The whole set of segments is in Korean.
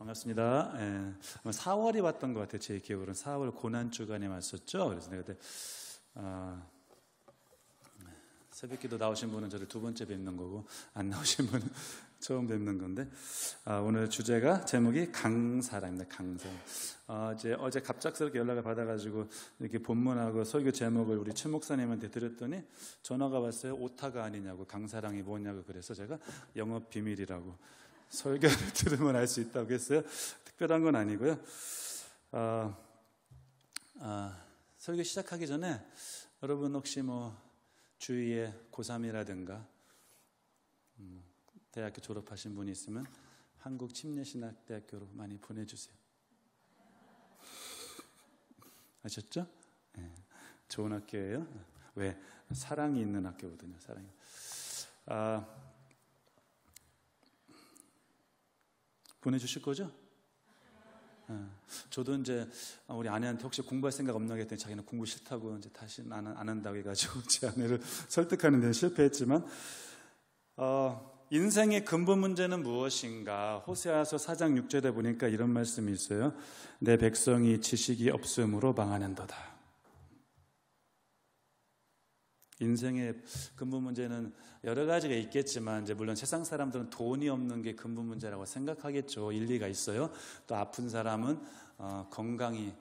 반갑습니다. 4월이 왔던 것 같아요. 제 기억으로는 4월 고난주간에 왔었죠. 그래서 내가 그때 새벽기도 나오신 분은 저를 두 번째 뵙는 거고 안 나오신 분은 처음 뵙는 건데 오늘 주제가 제목이 강사랑입니다. 강사랑. 어제 갑작스럽게 연락을 받아가지고 이렇게 본문하고 설교 제목을 우리 최 목사님한테 드렸더니 전화가 왔어요. 오타가 아니냐고, 강사랑이 뭐냐고. 그래서 제가 영업 비밀이라고, 설교를 들으면 알 수 있다고 했어요. 특별한 건 아니고요. 설교 시작하기 전에 여러분 혹시 주위에 고3이라든가 대학교 졸업하신 분이 있으면 한국침례신학대학교로 많이 보내주세요. 아셨죠? 네, 좋은 학교예요. 왜? 사랑이 있는 학교거든요. 사랑이. 보내주실 거죠? 저도 이제 우리 아내한테 혹시 공부할 생각 없나 했더니 자기는 공부 싫다고 이제 다시 안 한다고 해가지고 제 아내를 설득하는 데 실패했지만, 인생의 근본 문제는 무엇인가? 호세아서 4장 6절에 보니까 이런 말씀이 있어요. 내 백성이 지식이 없음으로 망하는도다. 인생의 근본 문제는 여러 가지가 있겠지만, 이제 물론 세상 사람들은 돈이 없는 게 근본 문제라고 생각하겠죠. 일리가 있어요. 또 아픈 사람은 건강이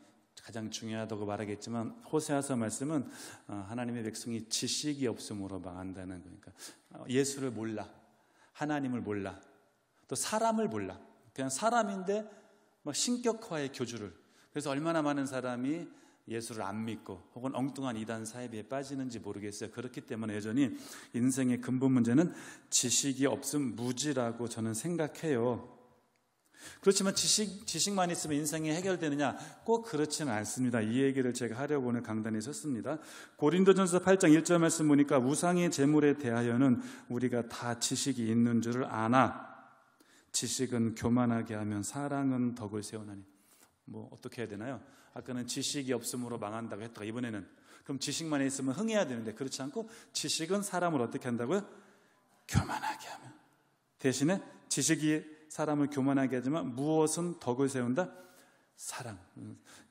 가장 중요하다고 말하겠지만, 호세아서 말씀은 하나님의 백성이 지식이 없음으로 망한다는 거니까, 예수를 몰라, 하나님을 몰라, 또 사람을 몰라. 그냥 사람인데 신격화의 교주를. 그래서 얼마나 많은 사람이 예수를 안 믿고 혹은 엉뚱한 이단 사이비에 빠지는지 모르겠어요. 그렇기 때문에 여전히 인생의 근본 문제는 지식이 없음 무지라고 저는 생각해요. 그렇지만 지식만 있으면 인생이 해결되느냐? 꼭 그렇지는 않습니다. 이 얘기를 제가 하려고 오늘 강단에 섰습니다. 고린도전서 8장 1절 말씀 보니까 우상의 제물에 대하여는 우리가 다 지식이 있는 줄을 아나 지식은 교만하게 하면 사랑은 덕을 세우나니. 어떻게 해야 되나요? 아까는 지식이 없음으로 망한다고 했다가 이번에는 그럼 지식만 있으면 흥해야 되는데 그렇지 않고 지식은 사람을 어떻게 한다고요? 교만하게 하면. 대신에 지식이 사람을 교만하게 하지만 무엇은 덕을 세운다? 사랑.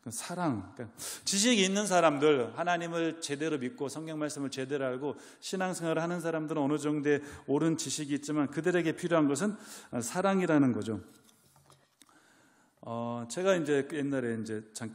그러니까 지식이 있는 사람들, 하나님을 제대로 믿고 성경 말씀을 제대로 알고 신앙생활을 하는 사람들은 어느 정도의 옳은 지식이 있지만 그들에게 필요한 것은 사랑이라는 거죠. 제가 이제 옛날에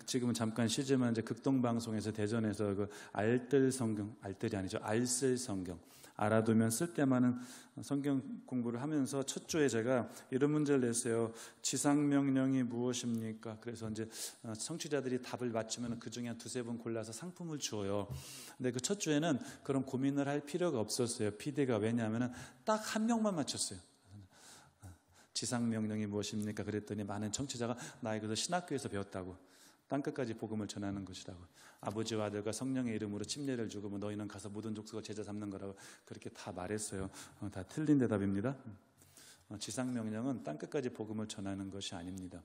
지금은 잠깐 쉬지만 극동방송에서 대전에서 알뜰 성경, 알뜰이 아니죠, 알쓸 성경, 알아두면 쓸 때 많은 성경 공부를 하면서 첫 주에 제가 이런 문제를 냈어요. 지상명령이 무엇입니까? 그래서 이제 청취자들이 답을 맞추면 그 중에 한 두세 분 골라서 상품을 주어요. 근데 그 첫 주에는 그런 고민을 할 필요가 없었어요. PD가. 왜냐하면 딱 한 명만 맞췄어요. 지상명령이 무엇입니까? 그랬더니 많은 청취자가 나 이것을 신학교에서 배웠다고, 땅끝까지 복음을 전하는 것이라고, 아버지와 아들과 성령의 이름으로 침례를 주고 너희는 가서 모든 족속을 제자 삼는 거라고 그렇게 다 말했어요. 다 틀린 대답입니다. 지상명령은 땅끝까지 복음을 전하는 것이 아닙니다.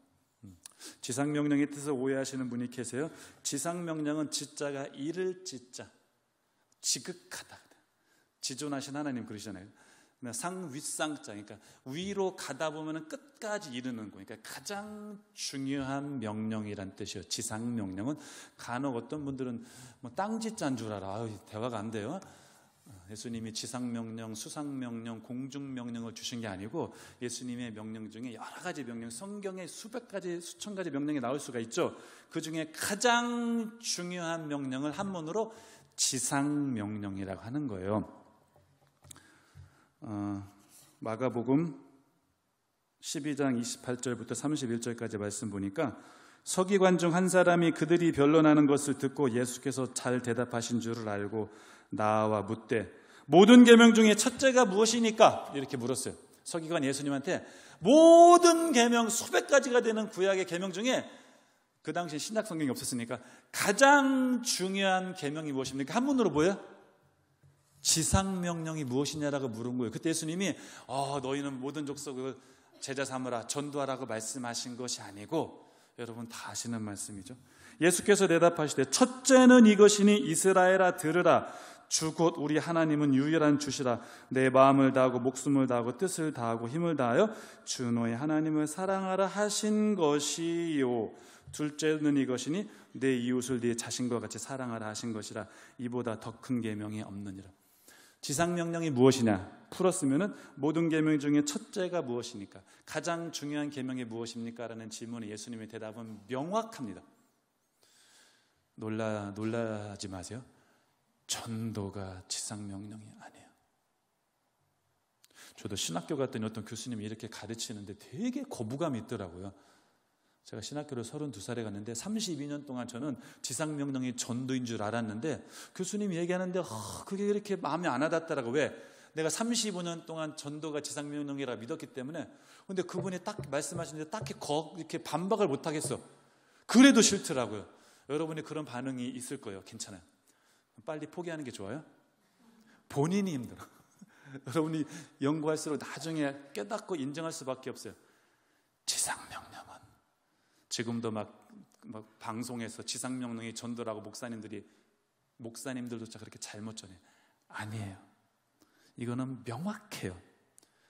지상명령의 뜻을 오해하시는 분이 계세요. 지상명령은 지자가 이를 지자, 지극하다, 지존하신 하나님 그러시잖아요. 상윗상자, 그러니까 위로 가다 보면 끝까지 이르는 거니까 가장 중요한 명령이란 뜻이에요. 지상명령은. 간혹 어떤 분들은 땅짓자인 줄 알아. 대화가 안 돼요. 예수님이 지상명령, 수상명령, 공중명령을 주신 게 아니고 예수님의 명령 중에 여러 가지 명령, 성경에 수백 가지, 수천 가지 명령이 나올 수가 있죠. 그 중에 가장 중요한 명령을 한문으로 지상명령이라고 하는 거예요. 마가복음 12장 28절부터 31절까지 말씀 보니까 서기관 중 한 사람이 그들이 변론하는 것을 듣고 예수께서 잘 대답하신 줄을 알고 나와 묻되 모든 계명 중에 첫째가 무엇이니까? 이렇게 물었어요. 서기관 예수님한테 모든 계명, 수백 가지가 되는 구약의 계명 중에 그 당시 신약 성경이 없었으니까 가장 중요한 계명이 무엇입니까? 한문으로 뭐예요? 지상명령이 무엇이냐라고 물은 거예요. 그때 예수님이 너희는 모든 족속을 제자 삼으라, 전도하라고 말씀하신 것이 아니고, 여러분 다 아시는 말씀이죠. 예수께서 대답하시되 첫째는 이것이니 이스라엘아 들으라. 주 곧 우리 하나님은 유일한 주시라. 내 마음을 다하고 목숨을 다하고 뜻을 다하고 힘을 다하여 주 너의 하나님을 사랑하라 하신 것이요. 둘째는 이것이니 내 이웃을 네 자신과 같이 사랑하라 하신 것이라. 이보다 더 큰 계명이 없느니라. 지상명령이 무엇이냐 풀었으면 모든 계명 중에 첫째가 무엇입니까? 가장 중요한 계명이 무엇입니까? 라는 질문에 예수님의 대답은 명확합니다. 놀라지 마세요. 전도가 지상명령이 아니에요. 저도 신학교 갔더니 어떤 교수님이 이렇게 가르치는데 되게 거부감이 있더라고요. 제가 신학교를 32살에 갔는데 32년 동안 저는 지상명령이 전도인 줄 알았는데 교수님이 얘기하는데 그게 이렇게 마음에 안 와닿더라고요. 왜? 내가 35년 동안 전도가 지상명령이라 믿었기 때문에. 근데 그분이 딱 말씀하시는데 딱히 이렇게 반박을 못 하겠어. 그래도 싫더라고요. 여러분이 그런 반응이 있을 거예요. 괜찮아요. 빨리 포기하는 게 좋아요. 본인이 힘들어. 여러분이 연구할수록 나중에 깨닫고 인정할 수밖에 없어요. 지상명령은 지금도 막 방송에서 지상명령이 전도라고 목사님들조차 그렇게 잘못 전해요. 아니에요. 이거는 명확해요.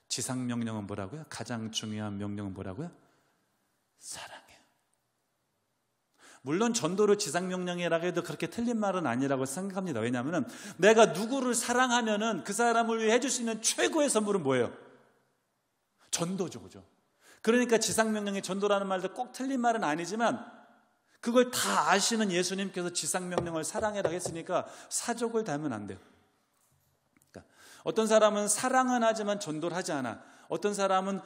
지상명령은 뭐라고요? 가장 중요한 명령은 뭐라고요? 사랑해요. 물론 전도를 지상명령이라고 해도 그렇게 틀린 말은 아니라고 생각합니다. 왜냐하면 내가 누구를 사랑하면은 그 사람을 위해 해줄 수 있는 최고의 선물은 뭐예요? 전도죠, 그죠? 그러니까 지상명령의 전도라는 말도 꼭 틀린 말은 아니지만 그걸 다 아시는 예수님께서 지상명령을 사랑해라고 했으니까 사족을 달면 안 돼요. 그러니까 어떤 사람은 사랑은 하지만 전도를 하지 않아. 어떤 사람은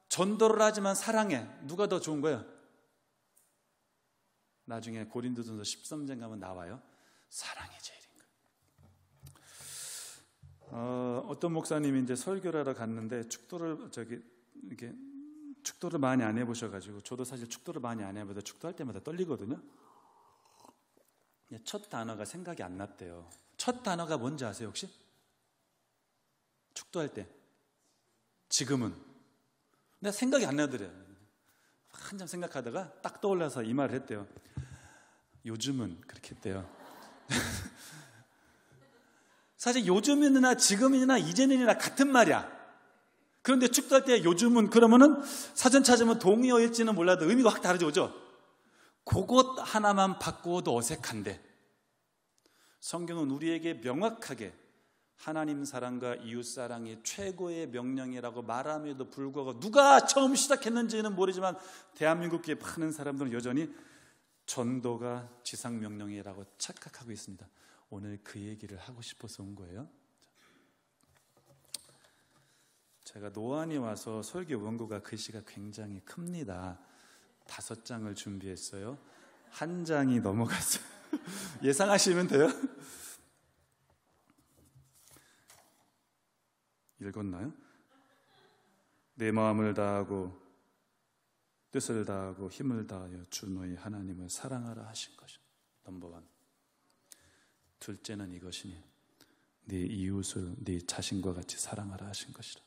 전도를 하지만 사랑해. 누가 더 좋은 거예요? 나중에 고린도전서 13장 가면 나와요. 사랑이 제일인 거예요. 어떤 목사님이 이제 설교를 하러 갔는데 축도를 많이 안 해보셔가지고, 저도 사실 축도를 많이 안 해봐서 축도할 때마다 떨리거든요. 첫 단어가 생각이 안 났대요. 첫 단어가 뭔지 아세요 혹시? 축도할 때 지금은. 내가 생각이 안 나더래요. 한참 생각하다가 딱 떠올라서 이 말을 했대요. 요즘은 그렇게 했대요. 사실 요즘이나 지금이나 이제는이나 같은 말이야. 그런데 축도할 때 요즘은 그러면은 사전 찾으면 동의어일지는 몰라도 의미가 확 다르죠, 그죠? 그것 하나만 바꾸어도 어색한데 성경은 우리에게 명확하게 하나님 사랑과 이웃 사랑이 최고의 명령이라고 말함에도 불구하고 누가 처음 시작했는지는 모르지만 대한민국에 많은 사람들은 여전히 전도가 지상 명령이라고 착각하고 있습니다. 오늘 그 얘기를 하고 싶어서 온 거예요. 제가 노안이 와서 설교 원고가 글씨가 굉장히 큽니다. 5장을 준비했어요. 1장이 넘어갔어요. 예상하시면 돼요. 읽었나요? 내 마음을 다하고 뜻을 다하고 힘을 다하여 주 너희 하나님을 사랑하라 하신 것이 넘버원. 둘째는 이것이니 네 이웃을 네 자신과 같이 사랑하라 하신 것이라.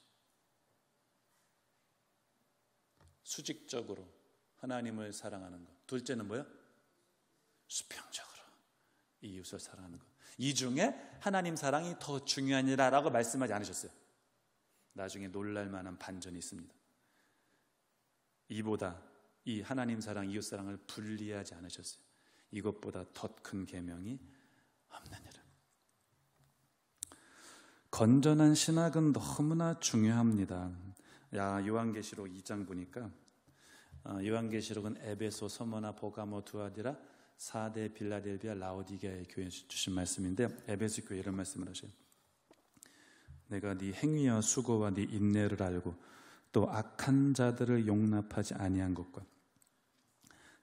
수직적으로 하나님을 사랑하는 것. 둘째는 뭐예요? 수평적으로 이웃을 사랑하는 것. 이 중에 하나님 사랑이 더 중요하니라라고 말씀하지 않으셨어요. 나중에 놀랄 만한 반전이 있습니다. 이보다 이 하나님 사랑, 이웃 사랑을 분리하지 않으셨어요. 이것보다 더 큰 계명이 없느니라. 건전한 신학은 너무나 중요합니다. 요한계시록 2장 보니까 요한계시록은 에베소, 서머나, 보가모, 두아디라, 사대, 빌라델비아, 라오디게아의 교회에 주신 말씀인데 에베소 교회 이런 말씀을 하셔요. 내가 네 행위와 수고와 네 인내를 알고 또 악한 자들을 용납하지 아니한 것과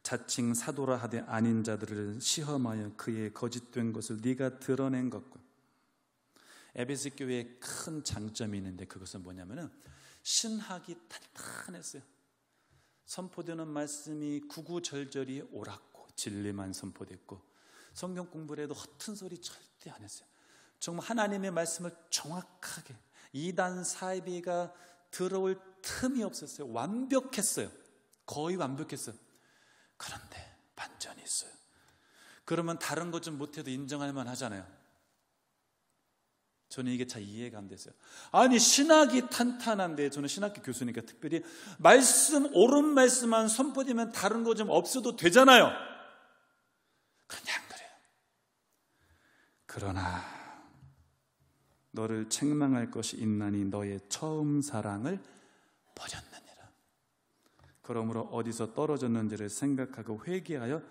자칭 사도라 하되 아닌 자들을 시험하여 그의 거짓된 것을 네가 드러낸 것과. 에베소 교회의 큰 장점이 있는데 그것은 뭐냐면은 신학이 탄탄했어요. 선포되는 말씀이 구구절절히 옳았고 진리만 선포됐고 성경 공부를 해도 허튼 소리 절대 안 했어요. 정말 하나님의 말씀을 정확하게 이단 사이비가 들어올 틈이 없었어요. 완벽했어요. 거의 완벽했어요. 그런데 반전이 있어요. 그러면 다른 것 좀 못해도 인정할 만 하잖아요. 저는 이게 잘 이해가 안 됐어요. 아니, 신학이 탄탄한데, 저는 신학교 교수니까 특별히 옳은 말씀만 선포되면 다른 거 좀 없어도 되잖아요. 그냥 그래요. 그러나 너를 책망할 것이 있나니 너의 처음 사랑을 버렸느니라. 그러므로 어디서 떨어졌는지를 생각하고 회개하여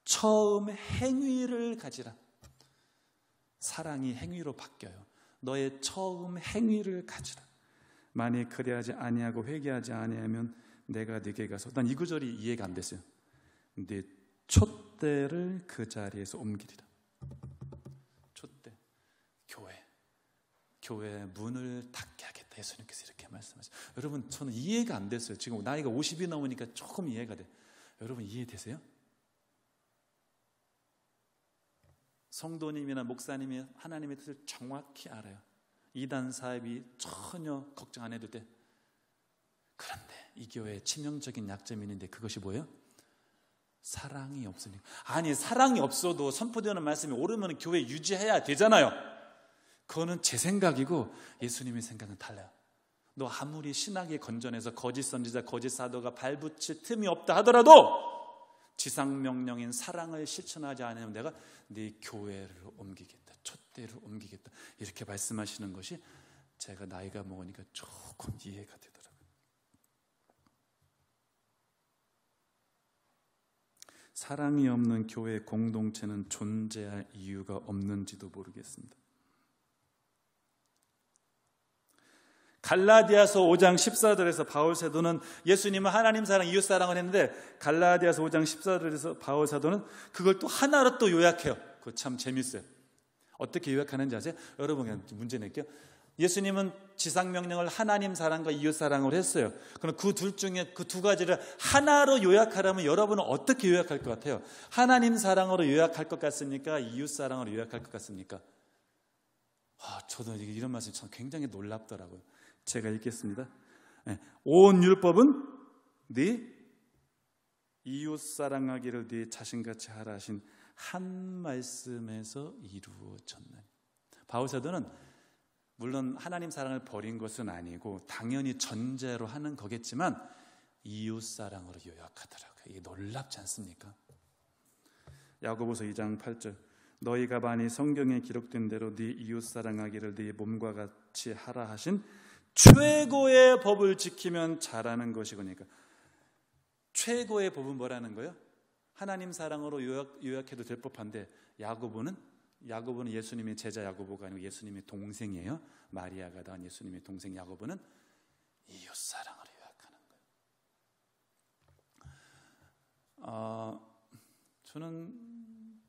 처음 행위를 가지라. 사랑이 행위로 바뀌어요. 너의 처음 행위를 가지라. 만일 그리하지 아니하고 회개하지 아니하면 내가 네게 가서, 난 이 구절이 이해가 안 됐어요. 네 촛대를 그 자리에서 옮기리라. 촛대, 교회 문을 닫게 하겠다. 예수님께서 이렇게 말씀하세요. 여러분, 저는 이해가 안 됐어요. 지금 나이가 50이 넘으니까 조금 이해가 돼요. 여러분, 이해되세요? 성도님이나 목사님이 하나님의 뜻을 정확히 알아요. 이단 사입이 전혀 걱정 안 해도 돼. 그런데 이 교회의 치명적인 약점이 있는데 그것이 뭐예요? 사랑이 없으니까. 아니, 사랑이 없어도 선포되는 말씀이 옳으면 교회 유지해야 되잖아요. 그거는 제 생각이고 예수님의 생각은 달라요. 너 아무리 신학이 건전해서 거짓 선지자, 거짓 사도가 발붙일 틈이 없다 하더라도 지상명령인 사랑을 실천하지 않으면 내가 네 교회를 옮기겠다, 촛대를 옮기겠다, 이렇게 말씀하시는 것이 제가 나이가 먹으니까 조금 이해가 되더라고요. 사랑이 없는 교회 공동체는 존재할 이유가 없는지도 모르겠습니다. 갈라디아서 5장 14절에서 바울 사도는 예수님은 하나님 사랑, 이웃 사랑을 했는데 갈라디아서 5장 14절에서 바울 사도는 그걸 또 하나로 또 요약해요. 그거 참 재밌어요. 어떻게 요약하는지 아세요? 여러분, 그냥 문제 낼게요. 예수님은 지상명령을 하나님 사랑과 이웃 사랑을 했어요. 그럼 그 둘 중에 그 두 가지를 하나로 요약하려면 여러분은 어떻게 요약할 것 같아요? 하나님 사랑으로 요약할 것 같습니까? 이웃 사랑으로 요약할 것 같습니까? 저도 이런 말씀이 참 굉장히 놀랍더라고요. 제가 읽겠습니다. 온 율법은 네 이웃 사랑하기를 네 자신같이 하라 하신 한 말씀에서 이루어졌나니. 바울 사도는 물론 하나님 사랑을 버린 것은 아니고 당연히 전제로 하는 거겠지만 이웃 사랑으로 요약하더라고요. 이게 놀랍지 않습니까? 야고보서 2장 8절, 너희가 만일 성경에 기록된 대로 네 이웃 사랑하기를 네 몸과 같이 하라 하신 최고의 법을 지키면 잘하는 것이거니까. 최고의 법은 뭐라는 거예요? 하나님 사랑으로 요약해도 될 법한데 야고보는 예수님의 제자 야고보가 아니고 예수님의 동생이에요. 마리아가 낳은 예수님의 동생 야고보는 이웃 사랑으로 요약하는 거예요. 저는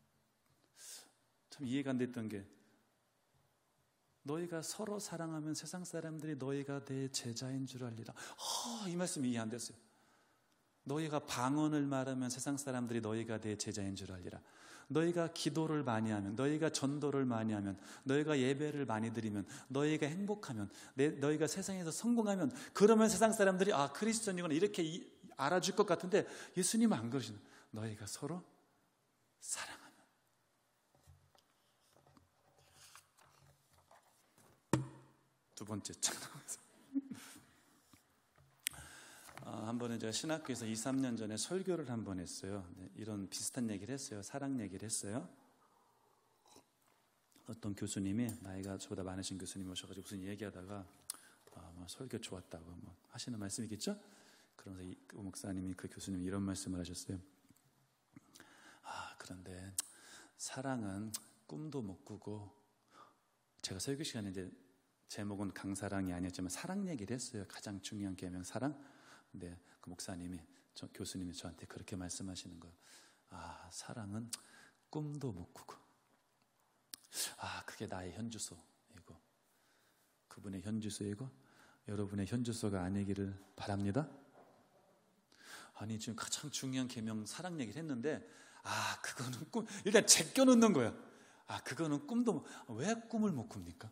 참 이해가 안 됐던 게, 너희가 서로 사랑하면 세상 사람들이 너희가 내 제자인 줄 알리라. 이 말씀이 이해 안 됐어요. 너희가 방언을 말하면 세상 사람들이 너희가 내 제자인 줄 알리라. 너희가 기도를 많이 하면, 너희가 전도를 많이 하면, 너희가 예배를 많이 드리면, 너희가 행복하면, 너희가 세상에서 성공하면, 그러면 세상 사람들이 크리스천이구나 이렇게 알아줄 것 같은데 예수님은 안 그러시는 거예요. 너희가 서로 사랑하면. 두 번째 장면에서 한 번은 제가 신학교에서 2, 3년 전에 설교를 한 번 했어요. 이런 비슷한 얘기를 했어요. 사랑 얘기를 했어요. 어떤 교수님이, 나이가 저보다 많으신 교수님이 오셔가지고 무슨 얘기하다가 설교 좋았다고 하시는 말씀이겠죠? 그러면서 그 목사님이, 그 교수님이 이런 말씀을 하셨어요. 그런데 사랑은 꿈도 못 꾸고, 제가 설교 시간에 이제 제목은 강사랑이 아니었지만 사랑 얘기를 했어요. 가장 중요한 계명 사랑. 근데 그 목사님이, 교수님이 저한테 그렇게 말씀하시는 거예요. 사랑은 꿈도 못 꾸고. 그게 나의 현주소이고, 그분의 현주소이고 여러분의 현주소가 아니기를 바랍니다. 아니, 지금 가장 중요한 계명 사랑 얘기를 했는데 그거는 꿈, 일단 제껴놓는 거예요. 그거는 꿈도, 왜 꿈을 못 꿉니까?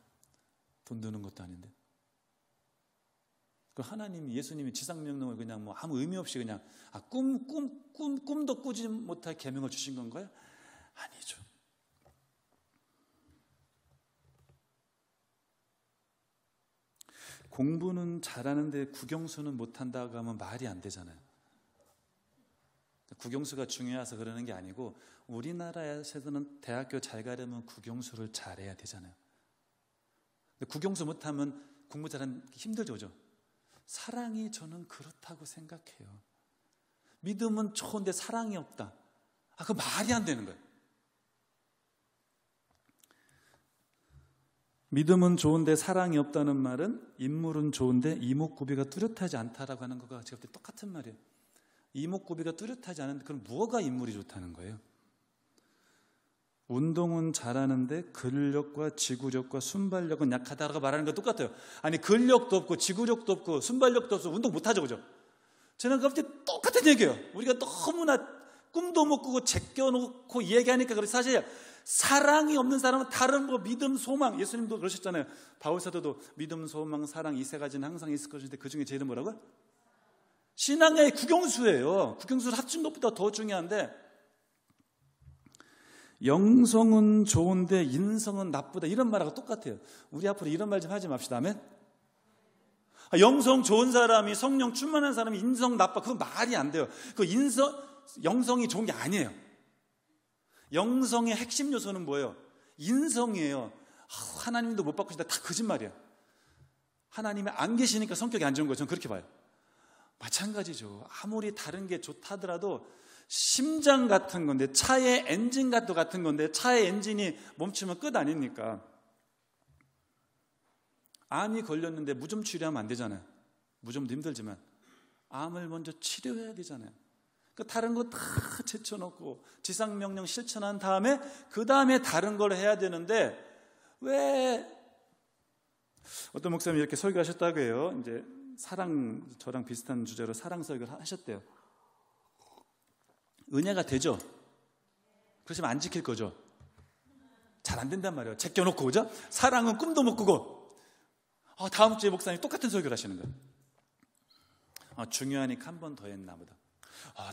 돈 드는 것도 아닌데. 그 하나님이, 예수님이 지상명령을 그냥 아무 의미 없이 그냥 꿈도 꾸지 못할 계명을 주신 건가요? 아니죠. 공부는 잘하는데 국영수는 못한다고 하면 말이 안 되잖아요. 국영수가 중요해서 그러는 게 아니고 우리나라에서는 대학교 잘 가려면 국영수를 잘해야 되잖아요. 근데 국영수 못하면 공부 잘하는 게 힘들죠, 그죠? 사랑이 저는 그렇다고 생각해요. 믿음은 좋은데 사랑이 없다. 그 말이 안 되는 거예요. 믿음은 좋은데 사랑이 없다는 말은 인물은 좋은데 이목구비가 뚜렷하지 않다라고 하는 거가 제가 볼 때 똑같은 말이에요. 이목구비가 뚜렷하지 않은데 그럼 뭐가 인물이 좋다는 거예요? 운동은 잘하는데 근력과 지구력과 순발력은 약하다라고 말하는 거 똑같아요. 아니 근력도 없고 지구력도 없고 순발력도 없어 운동 못하죠, 그죠? 저는 그때 똑같은 얘기예요. 우리가 너무나 꿈도 못 꾸고 제껴놓고 얘기하니까 그래. 사실 사랑이 없는 사람은 다른 믿음, 소망, 예수님도 그러셨잖아요. 바울사도도 믿음, 소망, 사랑 이 세 가지는 항상 있을 것인데 그 중에 제일은 뭐라고요? 신앙의 국영수예요. 국영수는 합친 것보다 더 중요한데 영성은 좋은데 인성은 나쁘다 이런 말하고 똑같아요. 우리 앞으로 이런 말 좀 하지 맙시다. 아멘? 영성 좋은 사람이 성령 충만한 사람이 인성 나빠 그건 말이 안 돼요. 그 영성이 좋은 게 아니에요. 영성의 핵심 요소는 뭐예요? 인성이에요. 하나님도 못 바꾸시다 다 거짓말이에요. 하나님이 안 계시니까 성격이 안 좋은 거예요. 저는 그렇게 봐요. 마찬가지죠. 아무리 다른 게 좋다더라도 심장 같은 건데 차의 엔진 같은 건데 차의 엔진이 멈추면 끝 아닙니까? 암이 걸렸는데 무좀 치료하면 안 되잖아요. 무좀도 힘들지만 암을 먼저 치료해야 되잖아요. 다른 거 다 제쳐놓고 지상명령 실천한 다음에 그 다음에 다른 걸 해야 되는데 왜 어떤 목사님이 이렇게 설교하셨다고 해요. 이제 사랑 저랑 비슷한 주제로 사랑 설교를 하셨대요. 은혜가 되죠? 그러시면 안 지킬 거죠? 잘 안 된단 말이에요. 제껴놓고 그죠? 사랑은 꿈도 못 꾸고 다음 주에 목사님이 똑같은 설교를 하시는 거예요. 중요하니까 한 번 더 했나 보다.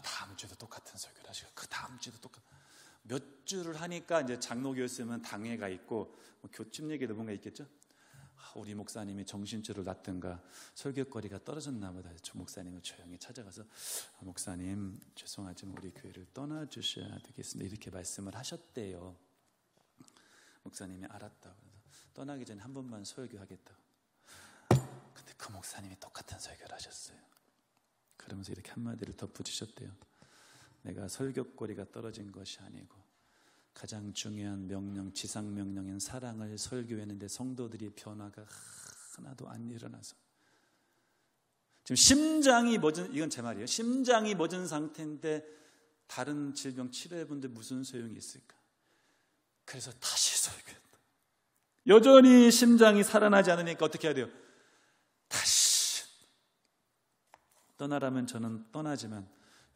다음 주에도 똑같은 설교를 하시고 그 다음 주에도 몇 주를 하니까 이제 장로교였으면 당회가 있고 교집 얘기도 뭔가 있겠죠. 우리 목사님이 정신줄을 놨든가 설교거리가 떨어졌나 보다. 저 목사님을 조용히 찾아가서 목사님 죄송하지만 우리 교회를 떠나주셔야 되겠습니다 이렇게 말씀을 하셨대요. 목사님이 알았다고 그래서 떠나기 전에 한 번만 설교하겠다고. 근데 그 목사님이 똑같은 설교를 하셨어요. 그러면서 이렇게 한마디를 덧붙이셨대요. 내가 설교거리가 떨어진 것이 아니고 가장 중요한 명령, 지상명령인 사랑을 설교했는데 성도들이 변화가 하나도 안 일어나서 지금 심장이 멎은, 이건 제 말이에요. 심장이 멎은 상태인데 다른 질병 치료해본데 무슨 소용이 있을까? 그래서 다시 설교했다. 여전히 심장이 살아나지 않으니까 어떻게 해야 돼요? 다시 떠나라면 저는 떠나지만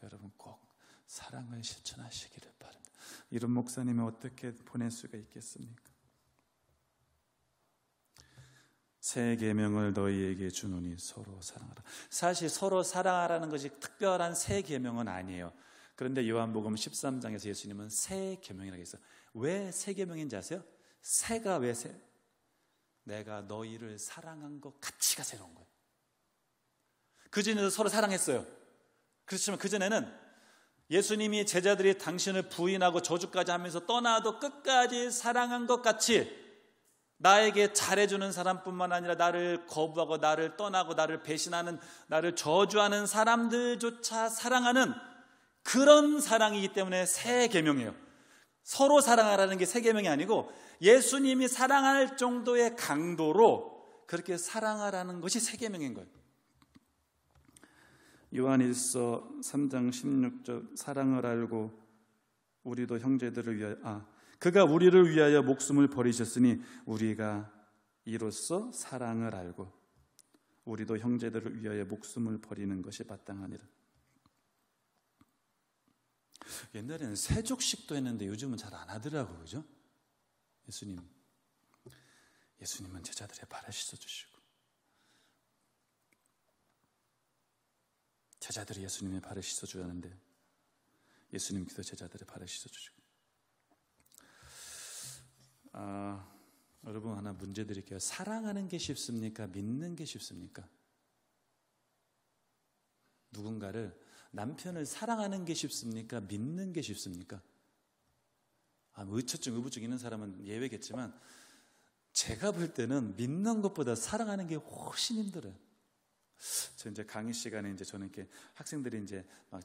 여러분 꼭 사랑을 실천하시기를 바랍니다. 이런 목사님을 어떻게 보낼 수가 있겠습니까? 새 계명을 너희에게 주노니 서로 사랑하라. 사실 서로 사랑하라는 것이 특별한 새 계명은 아니에요. 그런데 요한복음 13장에서 예수님은 새 계명이라고 했어요. 왜 새 계명인지 아세요? 새가 왜 새? 내가 너희를 사랑한 것 가치가 새로운 거예요. 그전에도 서로 사랑했어요. 그렇지만 그전에는 예수님이 제자들이 당신을 부인하고 저주까지 하면서 떠나도 끝까지 사랑한 것 같이 나에게 잘해주는 사람뿐만 아니라 나를 거부하고 나를 떠나고 나를 배신하는 나를 저주하는 사람들조차 사랑하는 그런 사랑이기 때문에 새 계명이에요. 서로 사랑하라는 게 새 계명이 아니고 예수님이 사랑할 정도의 강도로 그렇게 사랑하라는 것이 새 계명인 거예요. 요한일서 3장 16절 사랑을 알고 우리도 형제들을 위하여 그가 우리를 위하여 목숨을 버리셨으니 우리가 이로써 사랑을 알고 우리도 형제들을 위하여 목숨을 버리는 것이 마땅하니라. 옛날에는 세족식도 했는데 요즘은 잘 안 하더라고요. 그죠? 예수님은 제자들의 발을 씻어주시고 제자들이 예수님의 발을 씻어줘야 하는데 예수님께서 제자들의 발을 씻어주시고 여러분 하나 문제 드릴게요. 사랑하는 게 쉽습니까? 믿는 게 쉽습니까? 누군가를, 남편을 사랑하는 게 쉽습니까? 믿는 게 쉽습니까? 의처증, 의부증 있는 사람은 예외겠지만 제가 볼 때는 믿는 것보다 사랑하는 게 훨씬 힘들어요. 저 이제 강의 시간에 이제 저는 이렇게 학생들이 이제 막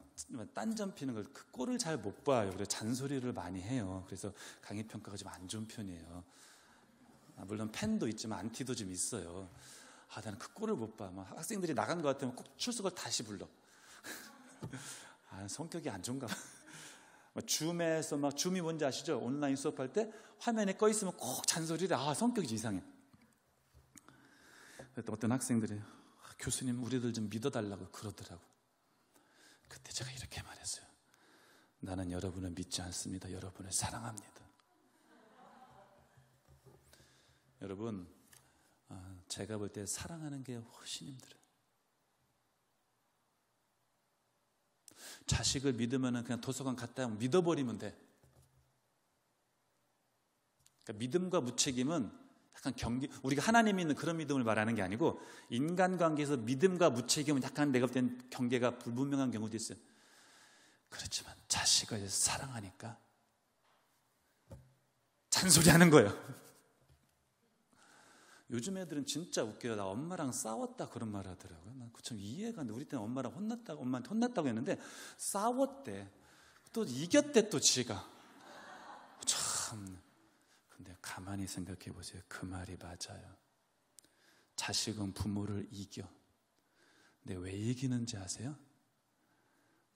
딴점 피는 걸 그 꼴을 잘 못 봐요. 그래서 잔소리를 많이 해요. 그래서 강의 평가가 좀 안 좋은 편이에요. 물론 팬도 있지만 안티도 좀 있어요. 나는 그 꼴을 못 봐. 막 학생들이 나간 것 같으면 꼭 출석을 다시 불러. 성격이 안 좋은가 봐. 줌에서 막, 줌이 뭔지 아시죠? 온라인 수업할 때 화면에 꺼 있으면 꼭 잔소리를 해. 성격이 이상해. 그랬더니 어떤 학생들이 교수님 우리들 좀 믿어달라고 그러더라고. 그때 제가 이렇게 말했어요. 나는 여러분을 믿지 않습니다. 여러분을 사랑합니다. 여러분, 제가 볼 때 사랑하는 게 훨씬 힘들어요. 자식을 믿으면 그냥 도서관 갔다 믿어버리면 돼. 그러니까 믿음과 무책임은 약간 우리가 하나님이 있는 그런 믿음을 말하는 게 아니고, 인간관계에서 믿음과 무책임은 약간 내가 볼 땐 경계가 불분명한 경우도 있어요. 그렇지만 자식을 사랑하니까 잔소리하는 거예요. 요즘 애들은 진짜 웃겨요. 나 엄마랑 싸웠다 그런 말 하더라고요. 난 그 참 이해가 안 돼. 우리 때는 엄마한테 혼났다고 했는데 싸웠대. 또 이겼대 또 지가. 참. 근데 가만히 생각해 보세요. 그 말이 맞아요. 자식은 부모를 이겨. 근데 왜 이기는지 아세요?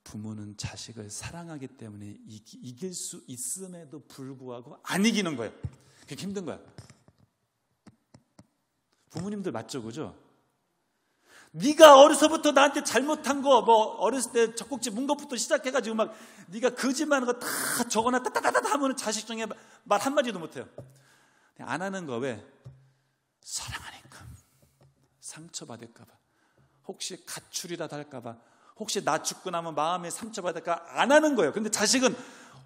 부모는 자식을 사랑하기 때문에 이길 수 있음에도 불구하고 안 이기는 거예요. 그게 힘든 거야. 부모님들 맞죠, 그죠? 네가 어려서부터 나한테 잘못한 거, 어렸을 때 젖꼭지 문 것부터 시작해가지고 막 네가 거짓말하는 거 다 적어놔 따따따따 하면 자식 중에 말 한마디도 못해요. 안 하는 거 왜? 사랑하니까. 상처받을까봐, 혹시 가출이라도 할까봐, 혹시 나 죽고 나면 마음에 상처받을까 안 하는 거예요. 근데 자식은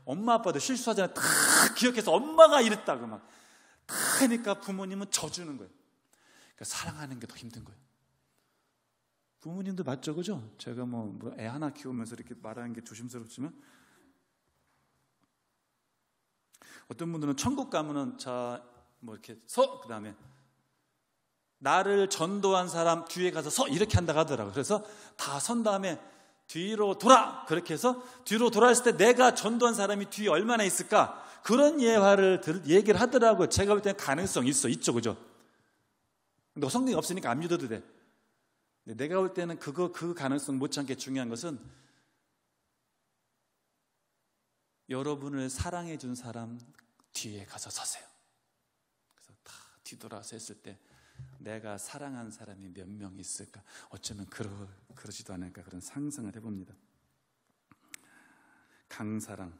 엄마 아빠도 실수하잖아요. 다 기억해서 엄마가 이랬다고 막 다 하니까 부모님은 져주는 거예요. 그러니까 사랑하는 게 더 힘든 거예요. 부모님도 맞죠, 그죠? 제가 애 하나 키우면서 이렇게 말하는 게 조심스럽지만, 어떤 분들은 천국 가면은 이렇게 그 다음에 나를 전도한 사람 뒤에 가서 서 이렇게 한다고 하더라고요. 그래서 다 선 다음에 뒤로 돌아 그렇게 해서 뒤로 돌아왔을 때 내가 전도한 사람이 뒤에 얼마나 있을까, 그런 얘기를 하더라고요. 제가 볼 때는 가능성 있죠, 그죠? 근데 성경이 없으니까 안 믿어도 돼. 근데 내가 볼 때는 그 가능성 못지않게 중요한 것은 여러분을 사랑해 준 사람 뒤에 가서 서세요. 그래서 다 뒤돌아서 했을 때 내가 사랑한 사람이 몇 명 있을까? 어쩌면 그러지도 않을까, 그런 상상을 해봅니다. 강사랑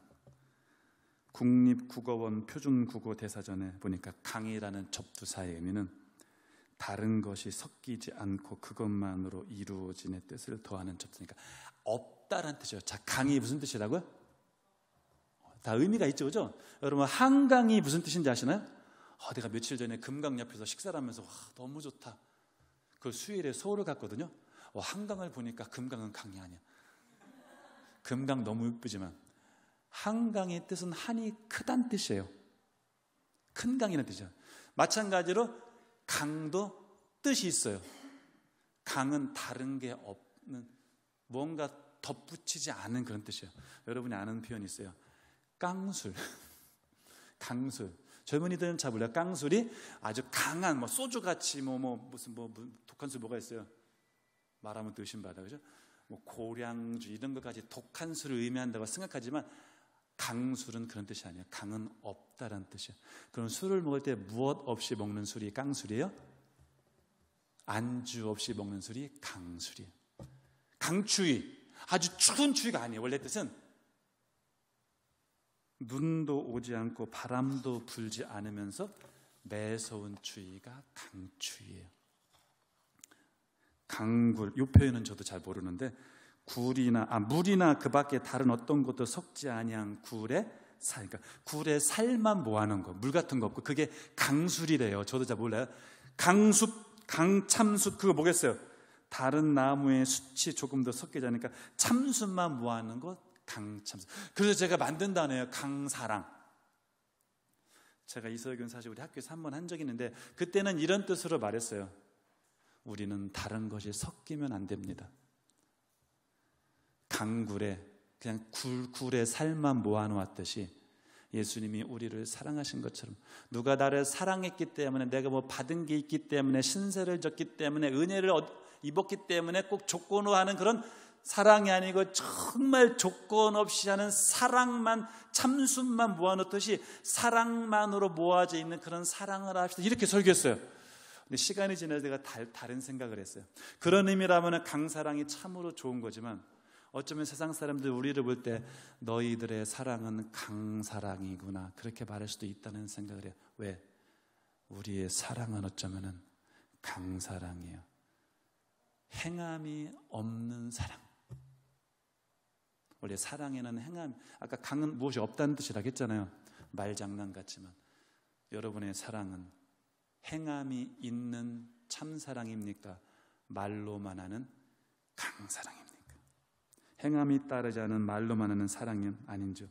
국립국어원 표준국어대사전에 보니까 강이라는 접두사의 의미는 다른 것이 섞이지 않고 그것만으로 이루어진의 뜻을 더하는 접두니까 없다라는 뜻이에요. 자, 강이 무슨 뜻이라고요? 다 의미가 있죠, 그죠? 여러분, 한강이 무슨 뜻인지 아시나요? 내가 며칠 전에 금강 옆에서 식사를 하면서 너무 좋다. 그 수요일에 서울을 갔거든요. 한강을 보니까 금강은 강이 아니야. 금강 너무 예쁘지만 한강의 뜻은 한이 크다는 뜻이에요. 큰 강이라는 뜻이에요. 마찬가지로 강도 뜻이 있어요. 강은 다른 게 없는, 뭔가 덧붙이지 않은 그런 뜻이에요. 여러분이 아는 표현이 있어요. 깡술. 강술. 젊은이들은 잘 몰라요. 깡술이 아주 강한 소주같이 무슨 독한 술 뭐가 있어요? 말하면 또 의심받아, 그죠? 고량주 이런 것까지 독한 술을 의미한다고 생각하지만 강술은 그런 뜻이 아니에요. 강은 없다라는 뜻이에요. 그럼 술을 먹을 때 무엇 없이 먹는 술이 깡술이에요? 안주 없이 먹는 술이 강술이에요. 강추위, 아주 추운 추위가 아니에요. 원래 뜻은 눈도 오지 않고 바람도 불지 않으면서 매서운 추위가 강추위예요. 강굴, 이 표현은 저도 잘 모르는데 물이나 그 밖에 다른 어떤 것도 섞지 아니한 굴에 그러니까 굴에 살만 모아놓은 거, 물 같은 거 없고, 그게 강술이래요. 저도 잘 몰라요. 강숲, 강참숲, 그거 뭐겠어요? 다른 나무의 숯이 조금 더 섞이지 않으니까 참숯만 모아놓은 거 강참숯. 그래서 제가 만든 단어예요. 강사랑. 제가 이 설교는 사실 우리 학교에서 한 번 한 적이 있는데, 그때는 이런 뜻으로 말했어요. 우리는 다른 것이 섞이면 안 됩니다. 강굴에 그냥 굴에 살만 모아놓았듯이 예수님이 우리를 사랑하신 것처럼, 누가 나를 사랑했기 때문에, 내가 뭐 받은 게 있기 때문에, 신세를 졌기 때문에, 은혜를 입었기 때문에 꼭 조건으로 하는 그런 사랑이 아니고, 정말 조건 없이 하는 사랑만, 참순만 모아놓듯이 사랑만으로 모아져 있는 그런 사랑을 합시다, 이렇게 설교했어요. 근데 시간이 지나서 내가 다른 생각을 했어요. 그런 의미라면 강사랑이 참으로 좋은 거지만, 어쩌면 세상 사람들 우리를 볼 때 너희들의 사랑은 강사랑이구나, 그렇게 말할 수도 있다는 생각을 해요. 왜? 우리의 사랑은 어쩌면 강사랑이에요. 행함이 없는 사랑. 원래 사랑에는 행함, 아까 강은 무엇이 없다는 뜻이라고 했잖아요. 말장난 같지만 여러분의 사랑은 행함이 있는 참사랑입니까? 말로만 하는 강사랑입니까? 행함이 따르지 않은 말로만 하는 사랑은 아닌죠.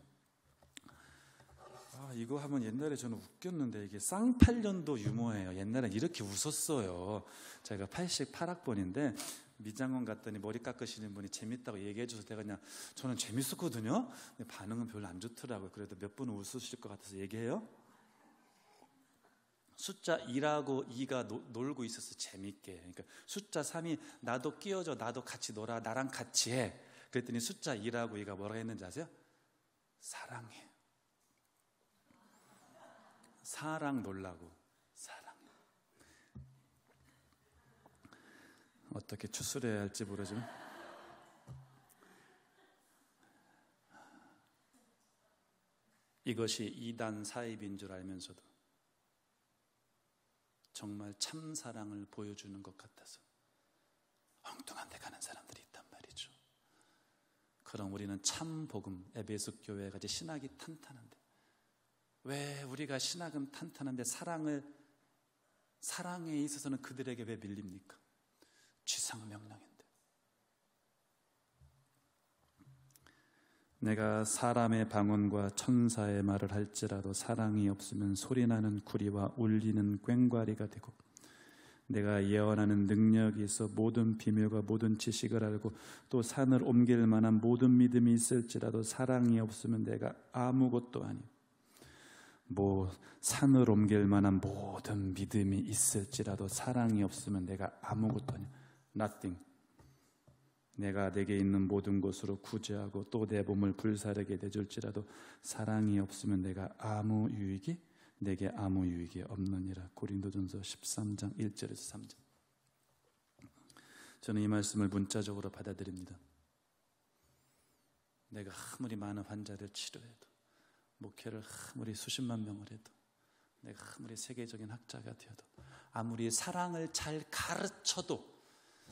이거 하면 옛날에 저는 웃겼는데, 이게 쌍팔년도 유머예요. 옛날엔 이렇게 웃었어요. 제가 88학번인데 미장원 갔더니 머리 깎으시는 분이 재밌다고 얘기해 줘서 내가 그냥, 저는 재밌었거든요. 근데 반응은 별로 안 좋더라고요. 그래도 몇 분은 웃으실 것 같아서 얘기해요. 숫자 2하고 2가 놀고 있어서 재밌게. 그러니까 숫자 3이 나도 끼워줘, 나도 같이 놀아, 나랑 같이 해. 그랬더니 숫자 2하고 2가 뭐라고 했는지 아세요? 사랑해. 사랑 놀라고. 사랑. 어떻게 추스려야 할지 모르지만 이것이 이단 사입인 줄 알면서도 정말 참사랑을 보여주는 것 같아서 엉뚱한 데 가는 사람들이 있단 말이죠. 그럼 우리는 참 복음, 에베소 교회가 이제 신학이 탄탄한데, 왜 우리가 신학은 탄탄한데 사랑에 있어서는 그들에게 왜 밀립니까? 지상 명령인데. 내가 사람의 방언과 천사의 말을 할지라도 사랑이 없으면 소리나는 구리와 울리는 꽹과리가 되고, 내가 예언하는 능력이 있어 모든 비밀과 모든 지식을 알고 또 산을 옮길 만한 모든 믿음이 있을지라도 사랑이 없으면 내가 아무것도 아니오. 산을 옮길 만한 모든 믿음이 있을지라도 사랑이 없으면 내가 아무것도 아니오. Nothing. 내가 내게 있는 모든 것으로 구제하고 또 내 몸을 불사르게 내줄지라도 사랑이 없으면 내게 아무 유익이 없느니라. 고린도전서 13장 1절에서 3절. 저는 이 말씀을 문자적으로 받아들입니다. 내가 아무리 많은 환자를 치료해도, 목회를 아무리 수십만 명을 해도, 내가 아무리 세계적인 학자가 되어도, 아무리 사랑을 잘 가르쳐도,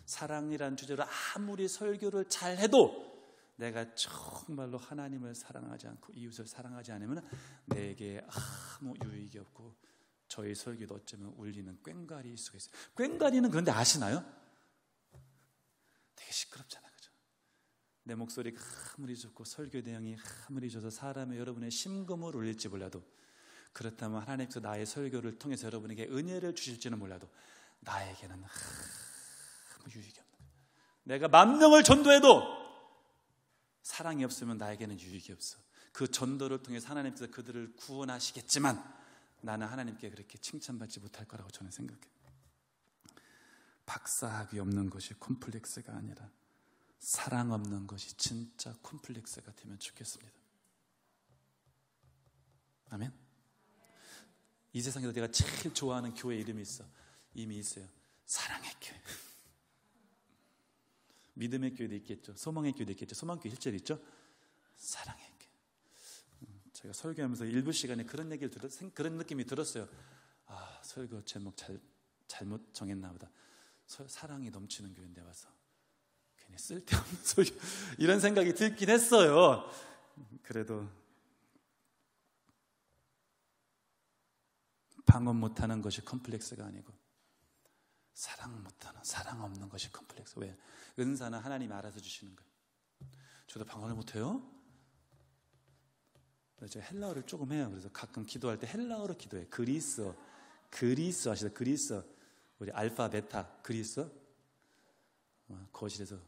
사랑이란 주제로 아무리 설교를 잘 해도, 내가 정말로 하나님을 사랑하지 않고 이웃을 사랑하지 않으면 내게 아무 유익이 없고, 저희 설교도 어쩌면 울리는 꽹과리일 수가 있어요. 꽹과리는 그런데 아시나요? 되게 시끄럽잖아요, 그죠? 내 목소리가 아무리 좋고 설교 내용이 아무리 좋아서 사람의 여러분의 심금을 울릴지 몰라도, 그렇다면 하나님께서 나의 설교를 통해서 여러분에게 은혜를 주실지는 몰라도 나에게는 아무 유익이 없는 거예요. 내가 10,000명을 전도해도 사랑이 없으면 나에게는 유익이 없어. 그 전도를 통해서 하나님께서 그들을 구원하시겠지만 나는 하나님께 그렇게 칭찬받지 못할 거라고 저는 생각해요. 박사학위 없는 것이 콤플렉스가 아니라 사랑 없는 것이 진짜 콤플렉스가 되면 좋겠습니다. 아멘. 이 세상에서 내가 제일 좋아하는 교회 이름이 있어. 이미 있어요. 사랑의 교회. 믿음의 교회도 있겠죠. 소망의 교회도 있겠죠. 소망교회 실제로 있죠. 사랑의 교회. 제가 설교하면서 일부 시간에 그런 얘기를 그런 느낌이 들었어요. 설교 제목 잘못 정했나 보다. 사랑이 넘치는 교회인데 와서 괜히 쓸데없는 설교, 이런 생각이 들긴 했어요. 그래도 방언 못하는 것이 컴플렉스가 아니고 사랑 못하는, 사랑 없는 것이 컴플렉스. 왜? 은사는 하나님이 알아서 주시는 거예요. 저도 방언을 못해요? 제가 헬라어를 조금 해요. 그래서 가끔 기도할 때 헬라어로 기도해요. 그리스 아시죠? 그리스. 우리 알파, 베타, 그리스. 거실에서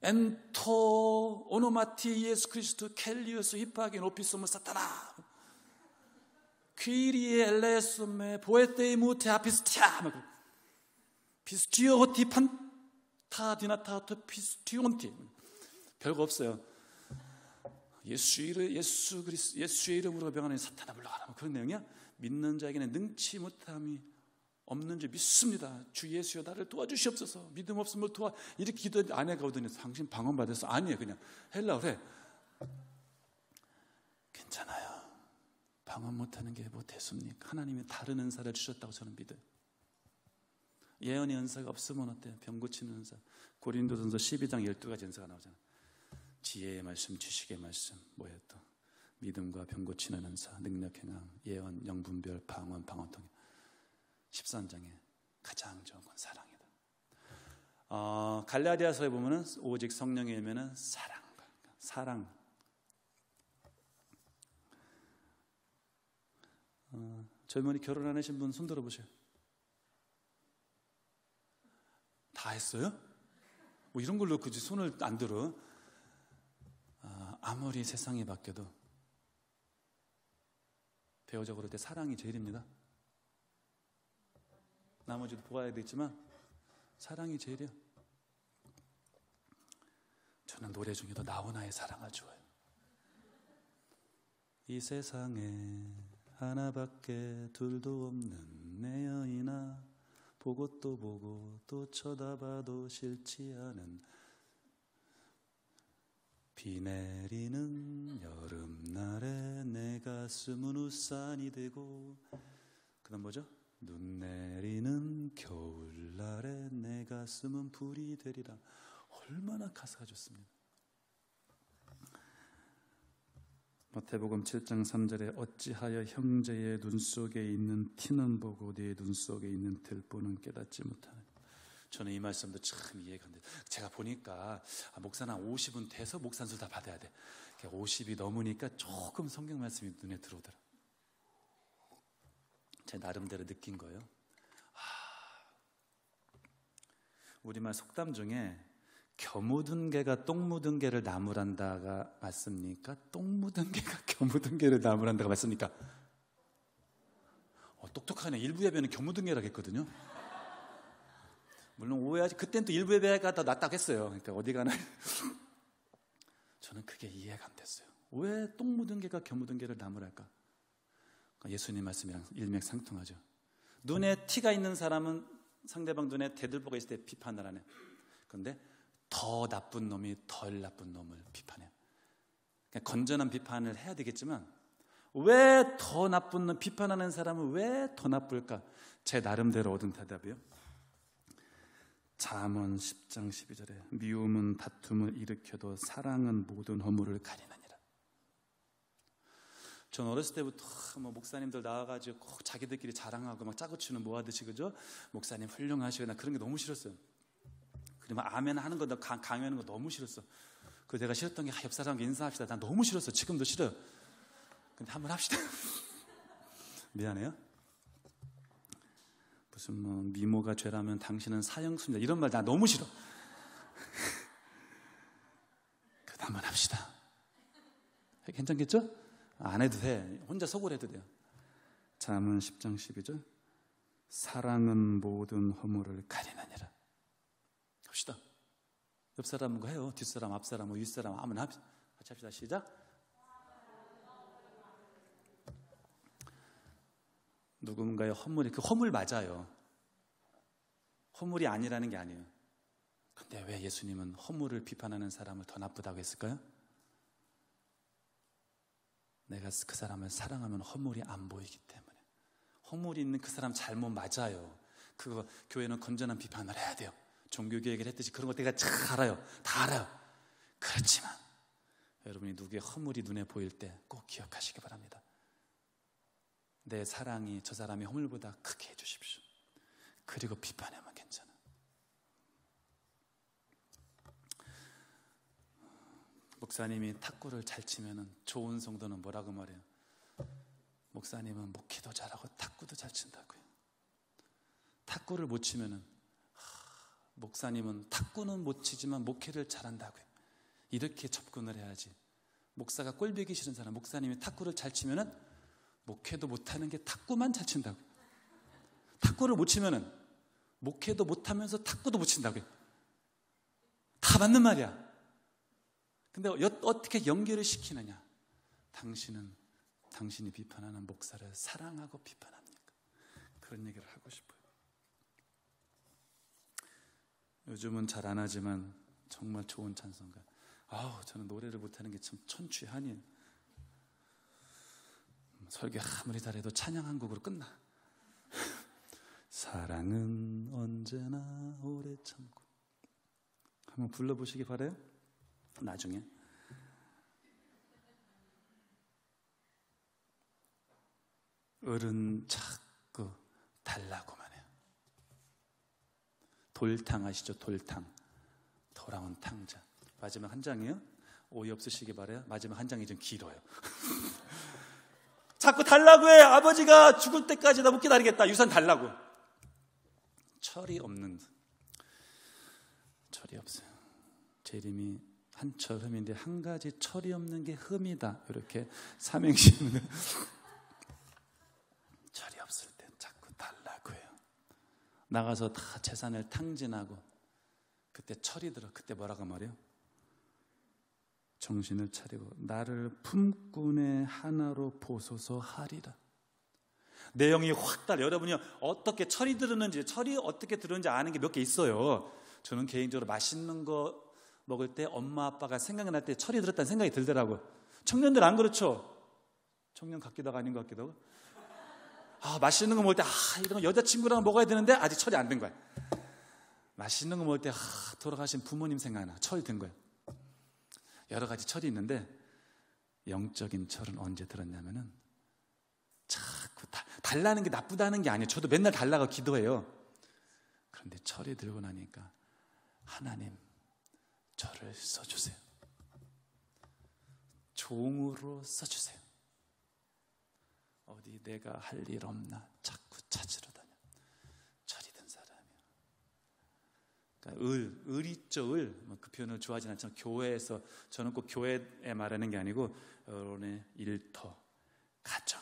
엔토 오노마티 예수 그리스도 켈리우스 히파겐 오피소무 사타나 퀴리에 엘레소메 보에테이 무테 아피스티아 피스티오 호티 판타 디나타토 피스티온티. 별거 없어요. 예수의 이름으로 병하는 사탄아 물러가라, 그런 내용이야. 믿는 자에게는 능치 못함이 없는 줄 믿습니다. 주 예수여 나를 도와주시옵소서. 믿음 없음을 이렇게 기도 아내가 오더니 당신 방언 받았어? 아니에요. 그냥 헬라어로 해. 괜찮아요. 방언 못하는 게 뭐 대수입니까? 하나님이 다른 은사를 주셨다고 저는 믿어요. 예언의 은사가 없으면 어때요? 병 고치는 은사. 고린도전서 12장 12가지 은사가 나오잖아요. 지혜의 말씀, 지식의 말씀, 뭐예요 또? 믿음과 병 고치는 은사, 능력 행함, 예언, 영분별, 방언 통역. 13장에 가장 좋은 건 사랑이다. 갈라디아서에 보면은 오직 성령의 열매는 사랑. 젊은이 결혼 안 하신 분 손 들어보세요. 다 했어요? 뭐 이런 걸로 굳이 손을 안 들어. 아무리 세상이 바뀌어도 배우자 그럴 때 사랑이 제일입니다. 나머지도 보아야 되겠지만 사랑이 제일이에요. 저는 노래 중에도 나훈아의 사랑을 좋아해요. 이 세상에 하나밖에 둘도 없는 내 여인아, 보고 또 쳐다봐도 싫지 않은 비 내리는 여름날에 내 가슴은 우산이 되고, 그다음 뭐죠? 눈 내리는 겨울날에 내 가슴은 불이 되리라. 얼마나 가사가 좋습니다. 마태복음 7장 3절에 어찌하여 형제의 눈 속에 있는 티는 보고 네 눈 속에 있는 들보는 깨닫지 못하느냐. 저는 이 말씀도 참 이해가 안 돼요. 제가 보니까 목사는 한 50은 돼서 목사한테 다 받아야 돼. 50이 넘으니까 조금 성경 말씀이 눈에 들어오더라. 제 나름대로 느낀 거예요. 우리말 속담 중에 겨 묻은 개가 똥 묻은 개를 나무란다가 맞습니까? 똥 묻은 개가 겨 묻은 개를 나무란다가 맞습니까? 똑똑하네. 일부 예배는 겨 묻은 개라고 했거든요. 물론 오해하지. 그때는 또 일부 예배가 더 낫다고 했어요. 그러니까 어디 가나 저는 그게 이해가 안 됐어요. 왜 똥 묻은 개가 겨 묻은 개를 나무랄까? 예수님 말씀이랑 일맥상통하죠. 눈에 티가 있는 사람은 상대방 눈에 대들보가 있을 때 비판을 하네. 그런데 더 나쁜 놈이 덜 나쁜 놈을 비판해요. 그러니까 건전한 비판을 해야 되겠지만 왜 더 나쁜 놈 비판하는 사람은 왜 더 나쁠까? 제 나름대로 얻은 대답이요. 잠언 10장 12절에 미움은 다툼을 일으켜도 사랑은 모든 허물을 가리느니라. 전 어렸을 때부터 목사님들 나와가지고 꼭 자기들끼리 자랑하고 막 짜고 치는 모아듯이, 그죠? 목사님 훌륭하시거나 그런 게 너무 싫었어요. 그러면 아멘 하는 거, 강요하는 거 너무 싫었어. 그 내가 싫었던 게 옆 사람과 인사합시다. 난 너무 싫었어. 지금도 싫어요. 근데 한번 합시다. 미안해요. 무슨 뭐 미모가 죄라면 당신은 사형수입니다. 이런 말 나 너무 싫어. 그래도 한번 합시다. 괜찮겠죠? 안 해도 돼. 혼자 속으로 해도 돼요. 잠언 10장 12절 사랑은 모든 허물을 가리느니라. 합시다. 옆 사람과 해요. 뒷사람, 앞사람, 윗사람 아무나 같이 합시다. 시작. 누군가의 허물이, 그 허물 맞아요. 허물이 아니라는 게 아니에요. 근데 왜 예수님은 허물을 비판하는 사람을 더 나쁘다고 했을까요? 내가 그 사람을 사랑하면 허물이 안 보이기 때문에. 허물이 있는 그 사람 잘못 맞아요. 그거 교회는 건전한 비판을 해야 돼요. 종교교 얘기를 했듯이 그런 거 내가 잘 알아요. 다 알아요. 그렇지만 여러분이 누구의 허물이 눈에 보일 때 꼭 기억하시기 바랍니다. 내 사랑이 저 사람의 허물보다 크게 해주십시오. 그리고 비판하면 괜찮아. 목사님이 탁구를 잘 치면 좋은 성도는 뭐라고 말해요? 목사님은 목회도 잘하고 탁구도 잘 친다고요. 탁구를 못 치면 목사님은 탁구는 못 치지만 목회를 잘한다고요. 이렇게 접근을 해야지. 목사가 꼴보기 싫은 사람, 목사님이 탁구를 잘 치면 목회도 못하는 게 탁구만 잘 친다고요. 탁구를 못 치면 목회도 못하면서 탁구도 못 친다고요. 다 맞는 말이야. 근데 어떻게 연결을 시키느냐? 당신이 비판하는 목사를 사랑하고 비판합니까? 그런 얘기를 하고 싶어요. 요즘은 잘 안 하지만 정말 좋은 찬송가. 저는 노래를 못하는 게 참 천추한이에요. 설교 아무리 잘해도 찬양 한 곡으로 끝나. 사랑은 언제나 오래 참고. 한번 불러보시기 바라요. 나중에. 을은 자꾸 달라고만 해요. 돌탕 아시죠? 돌탕. 돌아온 탕자. 마지막 한 장이에요. 오해 없으시기 바라요. 마지막 한 장이 좀 길어요. 자꾸 달라고 해. 아버지가 죽을 때까지 나 못 기다리겠다. 유산 달라고. 철이 없어요. 제 이름이 한철 흠인데 한 가지 철이 없는 게 흠이다. 이렇게 삼행시는 철이 없을 때 자꾸 달라고 해요. 나가서 다 재산을 탕진하고 그때 철이 들어. 그때 뭐라고 말해요? 정신을 차리고 나를 품꾼의 하나로 보소서 하리라. 내용이 확 달라. 여러분이 어떻게 철이 들었는지, 철이 어떻게 들었는지 아는 게 몇 개 있어요. 저는 개인적으로 맛있는 거 먹을 때 엄마 아빠가 생각날 때 철이 들었다는 생각이 들더라고. 청년들 안 그렇죠? 청년 같기도 하고 아닌 것 같기도 하고. 맛있는 거 먹을 때 이런 거 여자친구랑 먹어야 되는데 아직 철이 안 든 거야. 맛있는 거 먹을 때 돌아가신 부모님 생각나. 철이 든 거야. 여러 가지 철이 있는데 영적인 철은 언제 들었냐면은 자꾸 달라는 게 나쁘다는 게 아니에요. 저도 맨날 달라고 기도해요. 그런데 철이 들고 나니까 하나님 저를 써주세요. 종으로 써주세요. 어디 내가 할 일 없나 자꾸 찾으러 다녀. 철이 든 사람이요. 그러니까 을 있죠. 그 표현을 좋아하진 않지만 교회에서, 저는 꼭 교회에 말하는 게 아니고 여러분의 일터, 가정,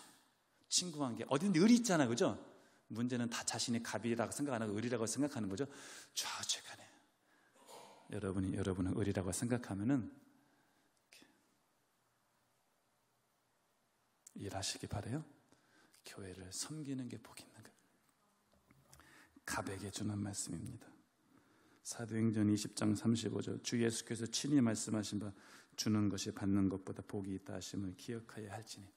친구관계 어디든지 을이 있잖아요. 그죠? 문제는 다 자신이 갑이라고 생각 안 하고 을이라고 생각하는 거죠. 좌우지간에 여러분은 을이라고 생각하면은 일하시기 바래요. 교회를 섬기는 게 복 있는 거예요. 갑에게 주는 말씀입니다. 사도행전 20장 35절 주 예수께서 친히 말씀하신 바 주는 것이 받는 것보다 복이 있다 하심을 기억하여야 할지니.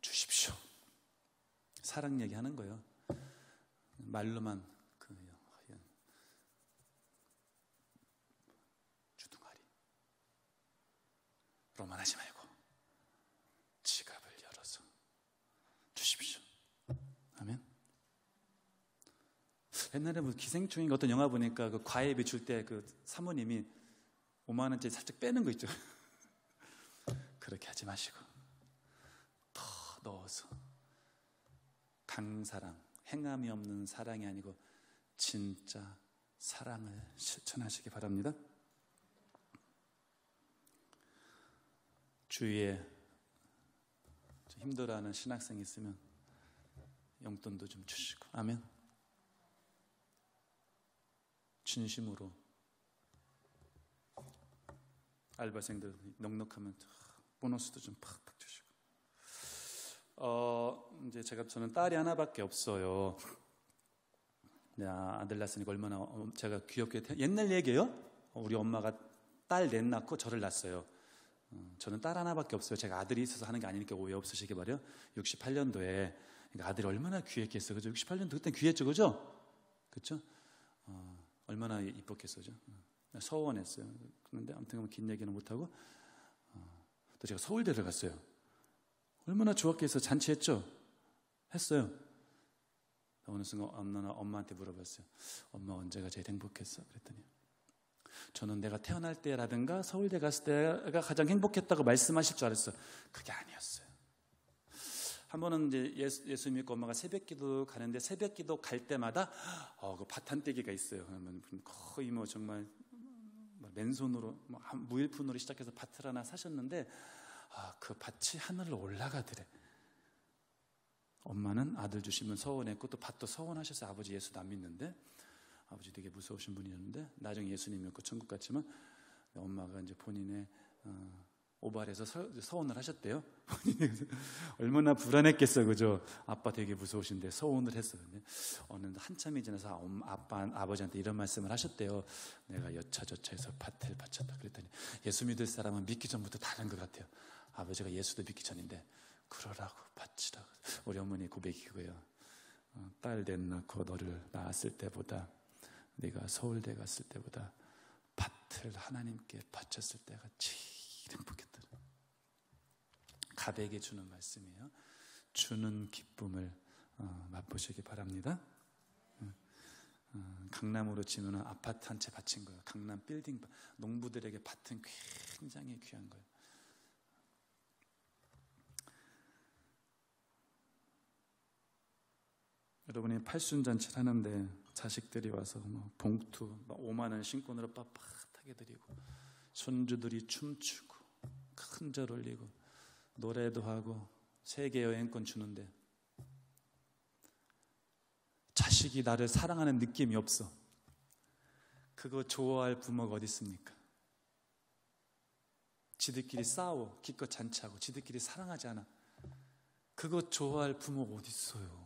주십시오. 사랑 얘기하는 거예요. 말로만 주둥아리 로만 하지 말고 지갑을 열어서 주십시오. 아멘. 옛날에 뭐 기생충인가 어떤 영화 보니까 그 과외비 줄 때 그 사모님이 5만 원짜리 살짝 빼는 거 있죠. 그렇게 하지 마시고 더 넣어서 강사랑, 행함이 없는 사랑이 아니고 진짜 사랑을 실천하시기 바랍니다. 주위에 힘들어하는 신학생이 있으면 용돈도 좀 주시고. 아멘. 진심으로. 알바생들 넉넉하면 보너스도 좀 팍팍 주시고. 이제 저는 딸이 하나밖에 없어요. 아들 낳았으니까 얼마나 제가 귀엽게 옛날 얘기예요. 우리 엄마가 딸 넷 낳고 저를 낳았어요. 저는 딸 하나밖에 없어요. 제가 아들이 있어서 하는 게 아니니까 오해 없으시기 바래요. 68년도에 그러니까 아들이 얼마나 귀했겠어요. 그죠? 68년도 그때 귀했죠, 그죠? 그렇죠? 얼마나 이뻤겠어요, 그죠? 서원했어요. 그런데 아무튼 긴 얘기는 못 하고 또 제가 서울대를 갔어요. 얼마나 좋았겠어. 잔치했죠? 했어요. 어느 순간 엄마한테 물어봤어요. 엄마 언제가 제일 행복했어? 그랬더니 저는 내가 태어날 때라든가 서울대 갔을 때가 가장 행복했다고 말씀하실 줄 알았어요. 그게 아니었어요. 한 번은 이제 예수 믿고 엄마가 새벽기도 가는데 새벽기도 갈 때마다 그 밭 한 떼기가 있어요. 그러면 거의 뭐 정말 맨손으로 무일푼으로 시작해서 밭을 하나 사셨는데 그 밭이 하늘로 올라가더래. 엄마는 아들 주시면 서운했고 또 밭도 서운하셨어요. 아버지 예수도 안 믿는데 아버지 되게 무서우신 분이었는데 나중에 예수님 믿고 천국 갔지만 엄마가 이제 본인의 오발해서 서운을 하셨대요. 본인이 얼마나 불안했겠어, 그죠? 아빠 되게 무서우신데 서운을 했어요. 근데 어느 한참이 지나서 아버지한테 이런 말씀을 하셨대요. 내가 여차저차해서 밭을 바쳤다. 그랬더니 예수 믿을 사람은 믿기 전부터 다른 것 같아요. 아버지가 예수도 믿기 전인데 그러라고 바치라고. 우리 어머니 고백이고요. 딸 넷 낳고 너를 낳았을 때보다 네가 서울대 갔을 때보다 밭을 하나님께 바쳤을 때가 제일 행복했다. 가백에 주는 말씀이에요. 주는 기쁨을 맛보시기 바랍니다. 강남으로 치면 아파트 한 채 바친 거예요. 강남 빌딩. 농부들에게 밭은 굉장히 귀한 거예요. 여러분이 팔순잔치를 하는데 자식들이 와서 봉투 5만 원 신권으로 빳빳하게 드리고 손주들이 춤추고 큰절 올리고 노래도 하고 세계 여행권 주는데 자식이 나를 사랑하는 느낌이 없어. 그거 좋아할 부모가 어디 있습니까? 지들끼리 싸워 기껏 잔치하고 지들끼리 사랑하지 않아. 그거 좋아할 부모가 어디 있어요?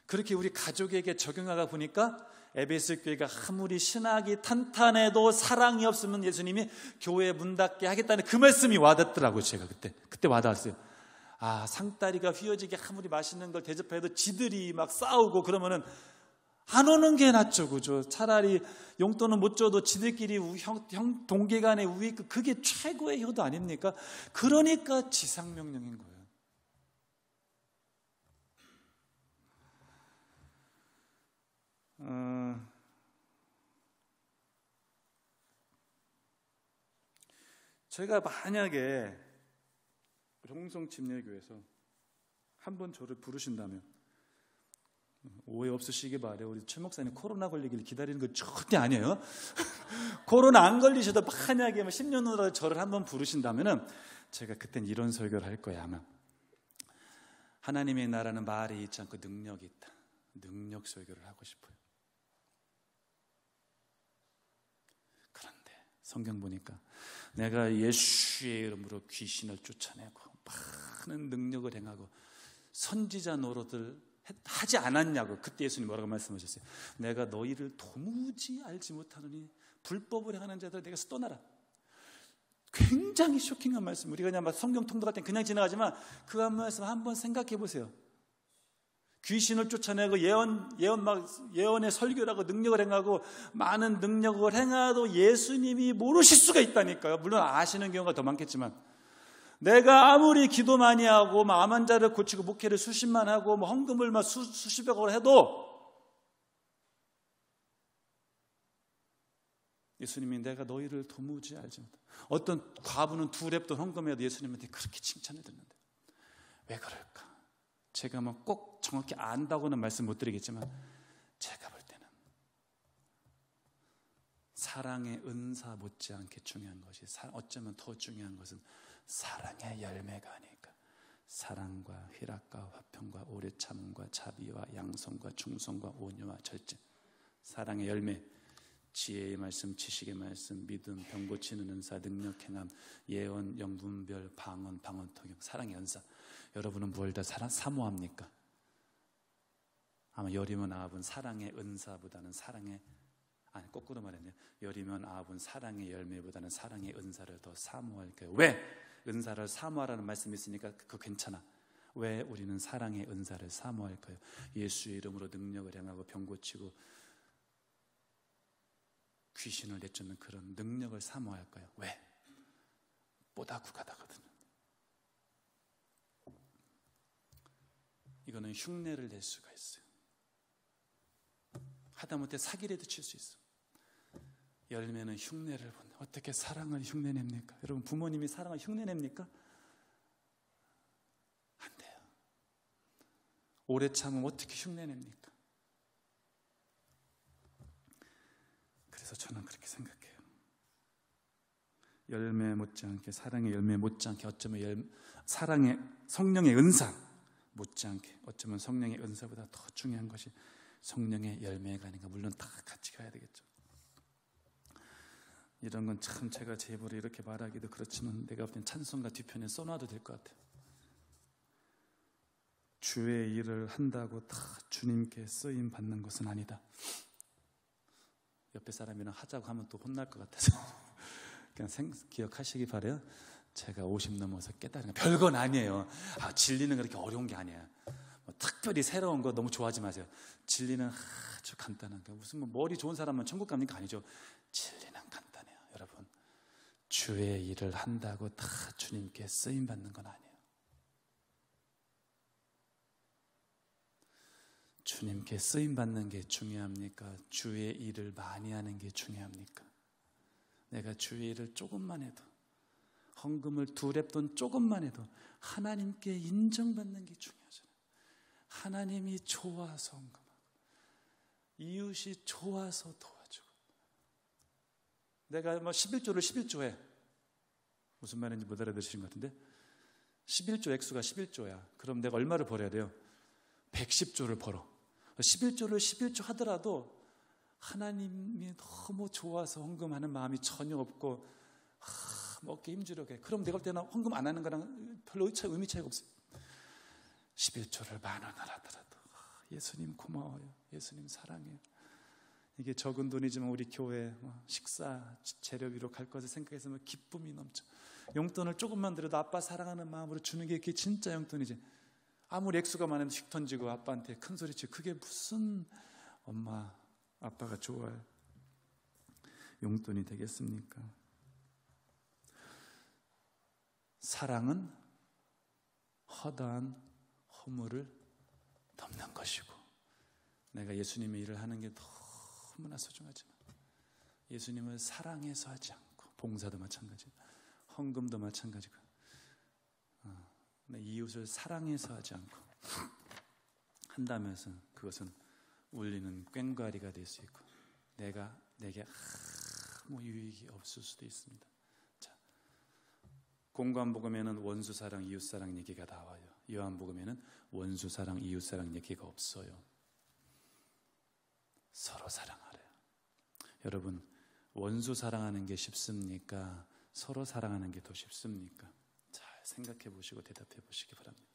그렇게 우리 가족에게 적용하다 보니까 에베소 교회가 아무리 신학이 탄탄해도 사랑이 없으면 예수님이 교회 문 닫게 하겠다는 그 말씀이 와닿더라고요. 제가 그때 와닿았어요. 상다리가 휘어지게 아무리 맛있는 걸 대접해도 지들이 막 싸우고 그러면은 안 오는 게 낫죠, 그죠? 차라리 용돈은 못 줘도 지들끼리 형 동계간의 우애, 그게 최고의 효도 아닙니까? 그러니까 지상명령인 거예요. 제가 만약에 홍성침례교회에서 한번 저를 부르신다면 오해 없으시기 바래요. 우리 최 목사님 코로나 걸리길 기다리는 거 절대 아니에요. 코로나 안 걸리셔도 만약에 10년 후라도 저를 한번 부르신다면은 제가 그땐 이런 설교를 할 거예요. 아마 하나님의 나라는 말이 있지 않고 능력이 있다. 능력 설교를 하고 싶어요. 성경 보니까 내가 예수의 이름으로 귀신을 쫓아내고 많은 능력을 행하고 선지자 노릇을 하지 않았냐고. 그때 예수님 뭐라고 말씀하셨어요? 내가 너희를 도무지 알지 못하느니 불법을 행하는 자들 내게서 떠나라. 굉장히 쇼킹한 말씀. 우리가 그냥 성경 통독할 때 그냥 지나가지만 그 한 말씀 한번 생각해 보세요. 귀신을 쫓아내고 예언의 설교라고 능력을 행하고 많은 능력을 행하도 예수님이 모르실 수가 있다니까요. 물론 아시는 경우가 더 많겠지만 내가 아무리 기도 많이 하고 암 환자를 고치고 목회를 수십만 하고 헌금을 수십억을 해도 예수님이 내가 너희를 도무지 알지 못해. 어떤 과부는 2랩돈 헌금해도 예수님한테 그렇게 칭찬을 듣는데 왜 그럴까? 제가 꼭 정확히 안다고는 말씀 못 드리겠지만 제가 볼 때는 사랑의 은사 못지않게 중요한 것이 어쩌면 더 중요한 것은 사랑의 열매가 아닐까. 사랑과 희락과 화평과 오래 참음과 자비와 양성과 충성과 온유와 절제. 사랑의 열매. 지혜의 말씀, 지식의 말씀, 믿음, 병 고치는 은사, 능력 행함, 예언, 영분별, 방언, 통역. 사랑의 연사. 여러분은 뭘 더 사모합니까? 아마 여리면 아합은 사랑의 은사보다는 거꾸로 말했네요. 여리면 아합은 사랑의 열매보다는 사랑의 은사를 더 사모할 거예요. 왜? 은사를 사모하라는 말씀이 있으니까 그거 괜찮아. 왜 우리는 사랑의 은사를 사모할 거예요? 예수의 이름으로 능력을 행하고 병 고치고 귀신을 내쫓는 그런 능력을 사모할 거예요. 왜? 보다 구가다거든요. 이거는 흉내를 낼 수가 있어요. 하다못해 사기라도 칠 수 있어. 열매는 흉내를 본다. 어떻게 사랑을 흉내냅니까? 여러분, 부모님이 사랑을 흉내냅니까? 안 돼요. 오래 참으면 어떻게 흉내냅니까? 그래서 저는 그렇게 생각해요. 열매 못지않게, 사랑의 열매 못지않게, 어쩌면 사랑의 성령의 은사 못지않게, 어쩌면 성령의 은사보다 더 중요한 것이 성령의 열매가 아닌가. 물론 다 같이 가야 되겠죠. 이런 건 참 제가 제 입으로 이렇게 말하기도 그렇지만 내가 볼 땐 찬송가 뒤편에 써놔도 될 것 같아요. 주의 일을 한다고 다 주님께 쓰임 받는 것은 아니다. 옆에 사람이랑 하자고 하면 또 혼날 것 같아서 그냥 기억하시기 바라요. 제가 50 넘어서 깨달은 거 별건 아니에요. 진리는 그렇게 어려운 게 아니에요. 특별히 새로운 거 너무 좋아하지 마세요. 진리는 아주 간단한 거. 무슨 머리 좋은 사람만 천국 갑니까? 아니죠. 진리는 간단해요. 여러분, 주의 일을 한다고 다 주님께 쓰임 받는 건 아니에요. 주님께 쓰임 받는 게 중요합니까? 주의 일을 많이 하는 게 중요합니까? 내가 주의 일을 조금만 해도, 헌금을 2랩돈 조금만 해도 하나님께 인정받는 게 중요하잖아요. 하나님이 좋아서 헌금하고 이웃이 좋아서 도와주고. 내가 11조를 11조 해. 무슨 말인지 못 알아들으신 것 같은데, 11조 액수가 11조야. 그럼 내가 얼마를 벌어야 돼요? 110조를 벌어. 11조를 11조 하더라도 하나님이 너무 좋아서 헌금하는 마음이 전혀 없고 어깨 힘주려게, 그럼 내가 볼 때는 헌금 안 하는 거랑 별로 의미 차이가 없어요. 11조를 10,000원을 하더라도 예수님 고마워요, 예수님 사랑해요. 이게 적은 돈이지만 우리 교회 식사 재료비로 갈 것을 생각해서 기쁨이 넘쳐. 용돈을 조금만 들어도 아빠 사랑하는 마음으로 주는 게 그게 진짜 용돈이지. 아무리 액수가 많으면 식 던지고 아빠한테 큰 소리치고 그게 무슨 엄마 아빠가 좋아할 용돈이 되겠습니까? 사랑은 허다한 허물을 덮는 것이고, 내가 예수님의 일을 하는 게 너무나 소중하지만 예수님을 사랑해서 하지 않고, 봉사도 마찬가지, 헌금도 마찬가지고, 내 이웃을 사랑해서 하지 않고 한다면서 그것은 울리는 꽹과리가 될 수 있고 내게 아무 유익이 없을 수도 있습니다. 자, 공관복음에는 원수사랑 이웃사랑 얘기가 나와요. 요한복음에는 원수사랑 이웃사랑 얘기가 없어요. 서로 사랑하래요. 여러분, 원수 사랑하는 게 쉽습니까? 서로 사랑하는 게 더 쉽습니까? 잘 생각해 보시고 대답해 보시기 바랍니다.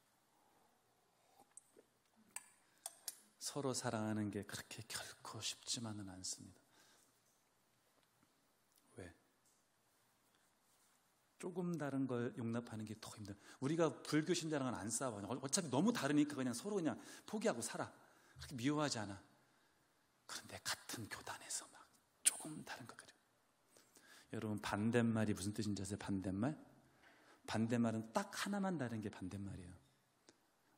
서로 사랑하는 게 그렇게 결코 쉽지만은 않습니다. 왜? 조금 다른 걸 용납하는 게 더 힘들어요. 우리가 불교 신자랑은 안 싸워요. 어차피 너무 다르니까 그냥 서로 그냥 포기하고 살아. 그렇게 미워하지 않아. 그런데 같은 교단에서 막 조금 다른 것 같아요. 여러분, 반대말이 무슨 뜻인지 아세요? 반대말? 반대말은 딱 하나만 다른 게 반대말이에요.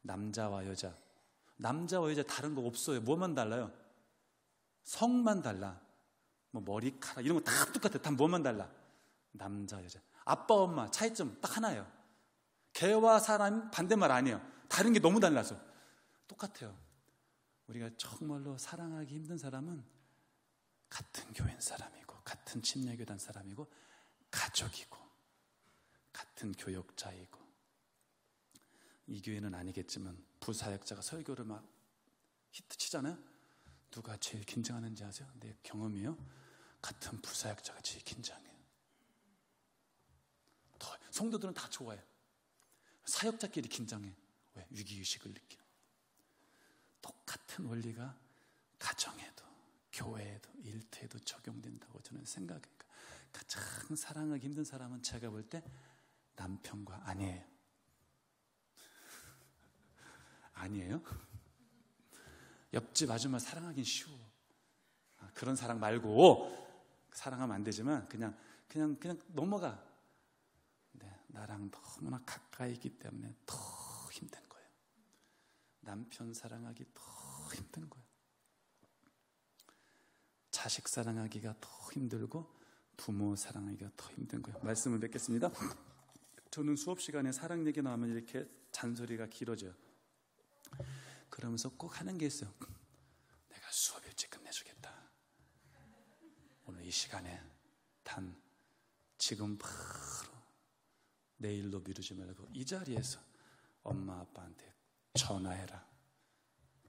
남자와 여자. 남자와 여자 다른 거 없어요. 뭐만 달라요? 성만 달라. 뭐 머리카락 이런 거 다 똑같아요. 다 뭐만 달라? 남자, 여자. 아빠, 엄마 차이점 딱 하나예요. 개와 사람 반대말 아니에요. 다른 게 너무 달라서 똑같아요. 우리가 정말로 사랑하기 힘든 사람은 같은 교회 사람이고, 같은 침례교단 사람이고, 가족이고, 같은 교역자이고. 이 교회는 아니겠지만 부사역자가 설교를 막 히트치잖아요. 누가 제일 긴장하는지 아세요? 내 경험이에요. 같은 부사역자가 제일 긴장해요. 성도들은 다 좋아해. 사역자끼리 긴장해. 왜? 위기의식을 느껴. 똑같은 원리가 가정에도 교회에도 일터에도 적용된다고 저는 생각해요. 가장 사랑하기 힘든 사람은 제가 볼 때 남편과 아내예요. 아니에요? 옆집 아줌마 사랑하긴 쉬워. 그런 사랑 말고, 사랑하면 안 되지만 그냥 넘어가. 근데 나랑 너무나 가까이 있기 때문에 더 힘든 거예요. 남편 사랑하기 더 힘든 거예요. 자식 사랑하기가 더 힘들고 부모 사랑하기가 더 힘든 거예요. 말씀을 맺겠습니다. 저는 수업 시간에 사랑 얘기 나오면 이렇게 잔소리가 길어져요. 그러면서 꼭 하는 게 있어요. 내가 수업 일찍 끝내주겠다. 오늘 이 시간에 단 지금 바로 내일로 미루지 말고 이 자리에서 엄마 아빠한테 전화해라.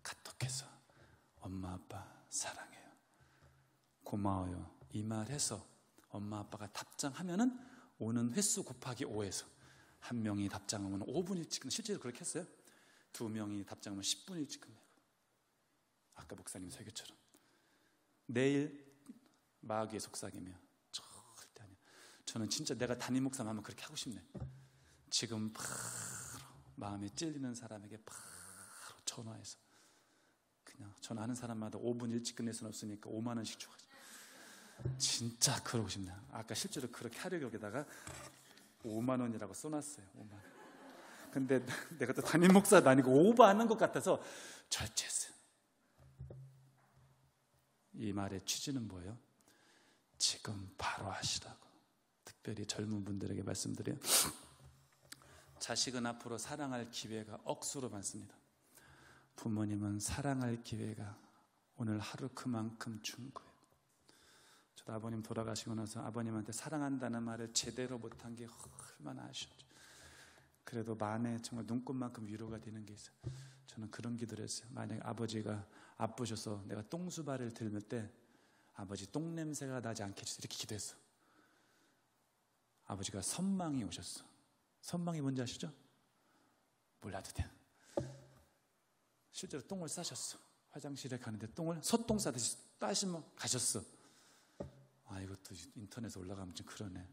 카톡해서 엄마 아빠 사랑해요, 고마워요 이 말 해서 엄마 아빠가 답장하면은 오는 횟수 곱하기 5에서 한 명이 답장하면 5분 일찍 끝내고, 실제로 그렇게 했어요. 2명이 답장하면 10분 일찍 끝내고, 아까 목사님 설교처럼. 내일 마귀의 속삭이며 절대 아니야. 저는 진짜 내가 담임 목사만 하면 그렇게 하고 싶네. 지금 바로 마음에 찔리는 사람에게 바로 전화해서 그냥 전화하는 사람마다 5분 일찍 끝낼 수는 없으니까 5만 원씩 줘가지고 진짜 그러고 싶네요. 아까 실제로 그렇게 하려고 여기다가 5만 원이라고 써놨어요. 5만 원. 근데 내가 또 담임 목사도 아니고 오버하는 것 같아서 절제했어요. 이 말의 취지는 뭐예요? 지금 바로 하시라고. 특별히 젊은 분들에게 말씀드려요. 자식은 앞으로 사랑할 기회가 억수로 많습니다. 부모님은 사랑할 기회가 오늘 하루 그만큼 준 거예요. 저도 아버님 돌아가시고 나서 아버님한테 사랑한다는 말을 제대로 못한 게 얼마나 아쉬웠죠. 그래도 마음에 정말 눈꽃만큼 위로가 되는 게 있어요. 저는 그런 기도를 했어요. 만약에 아버지가 아프셔서 내가 똥수발을 들을 때 아버지 똥냄새가 나지 않게 해주세요, 이렇게 기도했어. 아버지가 선망이 오셨어. 선망이 뭔지 아시죠? 몰라도 돼. 실제로 똥을 싸셨어. 화장실에 가는데 똥을 소똥 싸듯이 따시면 가셨어. 아, 이것도 인터넷에 올라가면 좀 그러네.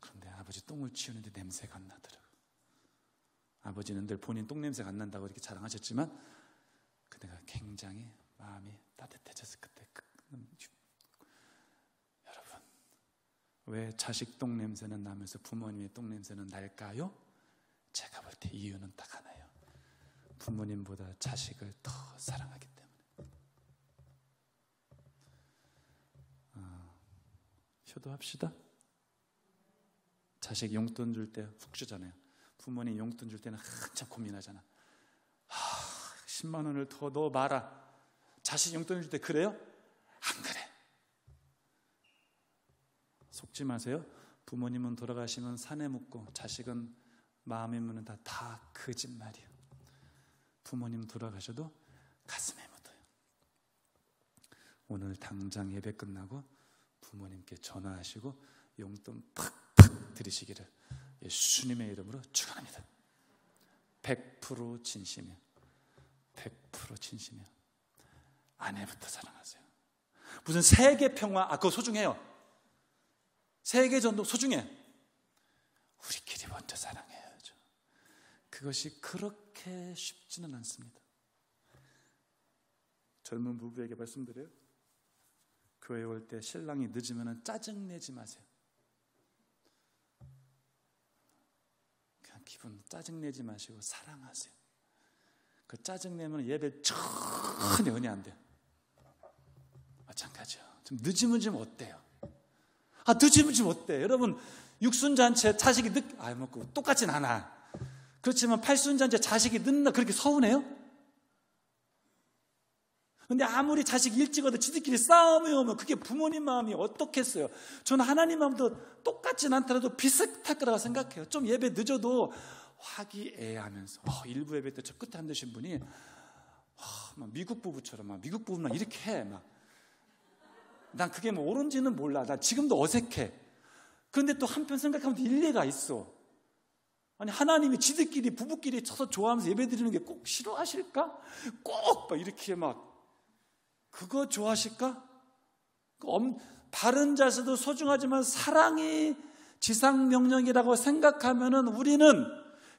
그런데 아버지 똥을 치우는데 냄새가 안 나더라고. 아버지는 늘 본인 똥 냄새가 안 난다고 이렇게 자랑하셨지만 그때가 굉장히 마음이 따뜻해졌을 그때. 여러분, 왜 자식 똥 냄새는 나면서 부모님의 똥 냄새는 날까요? 제가 볼 때 이유는 딱 하나예요. 부모님보다 자식을 더 사랑하기 때문에. 효도합시다. 자식 용돈 줄 때 훅 주잖아요. 부모님 용돈 줄 때는 한참 고민하잖아. 10만 원을 더 넣어 봐라. 자식 용돈 줄 때 그래요? 안 그래. 속지 마세요. 부모님은 돌아가시면 산에 묻고 자식은 마음에 묻는 다 거짓말이에요. 부모님 돌아가셔도 가슴에 묻어요. 오늘 당장 예배 끝나고 부모님께 전화하시고 용돈 팍팍 드리시기를 예수님의 이름으로 축원합니다. 100% 진심이에요. 100% 진심이에요. 아내부터 사랑하세요. 무슨 세계 평화, 그거 소중해요. 세계 전도 소중해. 우리끼리 먼저 사랑해야죠. 그것이 그렇게 쉽지는 않습니다. 젊은 부부에게 말씀드려요. 교회 올 때 신랑이 늦으면 짜증내지 마세요. 그냥 기분 짜증내지 마시고 사랑하세요. 그 짜증내면 예배 전혀 은혜 안 돼요. 마찬가지요. 좀 늦으면 좀 어때요? 늦으면 좀 어때요? 여러분, 육순잔치 자식이 뭐 똑같진 않아. 그렇지만 팔순잔치 자식이 늦나 그렇게 서운해요? 근데 아무리 자식이 일찍 와도 지들끼리 싸움이 오면 그게 부모님 마음이 어떻겠어요? 저는 하나님 마음도 똑같진 않더라도 비슷할 거라고 생각해요. 좀 예배 늦어도 화기애애하면서 일부 예배 때 저 끝에 앉으신 분이 막 미국 부부처럼 미국 부부만 이렇게 해. 난 그게 뭐 옳은지는 몰라. 난 지금도 어색해. 그런데 또 한편 생각하면 일리가 있어. 아니, 하나님이 지들끼리 부부끼리 쳐서 좋아하면서 예배 드리는 게 꼭 싫어하실까? 꼭 이렇게 그거 좋아하실까? 바른 자세도 소중하지만 사랑이 지상명령이라고 생각하면은 우리는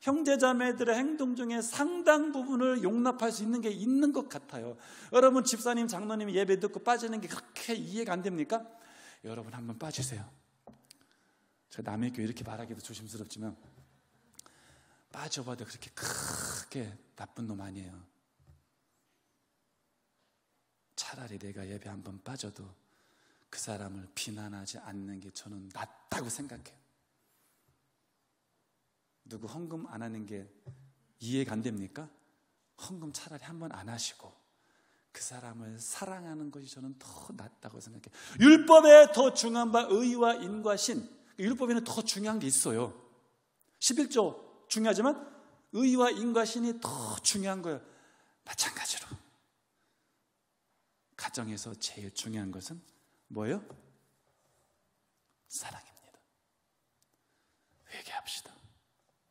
형제자매들의 행동 중에 상당 부분을 용납할 수 있는 게 있는 것 같아요. 여러분, 집사님, 장로님이 예배 듣고 빠지는 게 그렇게 이해가 안 됩니까? 여러분, 한번 빠지세요. 제가 남의 교회 이렇게 말하기도 조심스럽지만 빠져봐도 그렇게 크게 나쁜 놈 아니에요. 차라리 내가 예배 한번 빠져도 그 사람을 비난하지 않는 게 저는 낫다고 생각해요. 누구 헌금 안 하는 게 이해가 안 됩니까? 헌금 차라리 한번 안 하시고 그 사람을 사랑하는 것이 저는 더 낫다고 생각해요. 율법에 더 중요한 바 의와 인과 신. 율법에는 더 중요한 게 있어요. 11조 중요하지만 의와 인과 신이 더 중요한 거예요. 마찬가지로 가정에서 제일 중요한 것은 뭐예요? 사랑입니다. 회개합시다.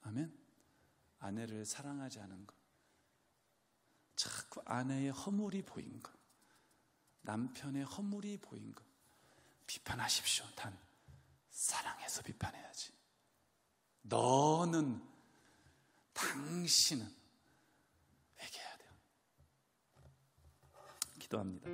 아멘. 아내를 사랑하지 않은 것, 자꾸 아내의 허물이 보인 것, 남편의 허물이 보인 것 비판하십시오. 단 사랑해서 비판해야지. 너는, 당신은 회개해야 돼요. 기도합니다.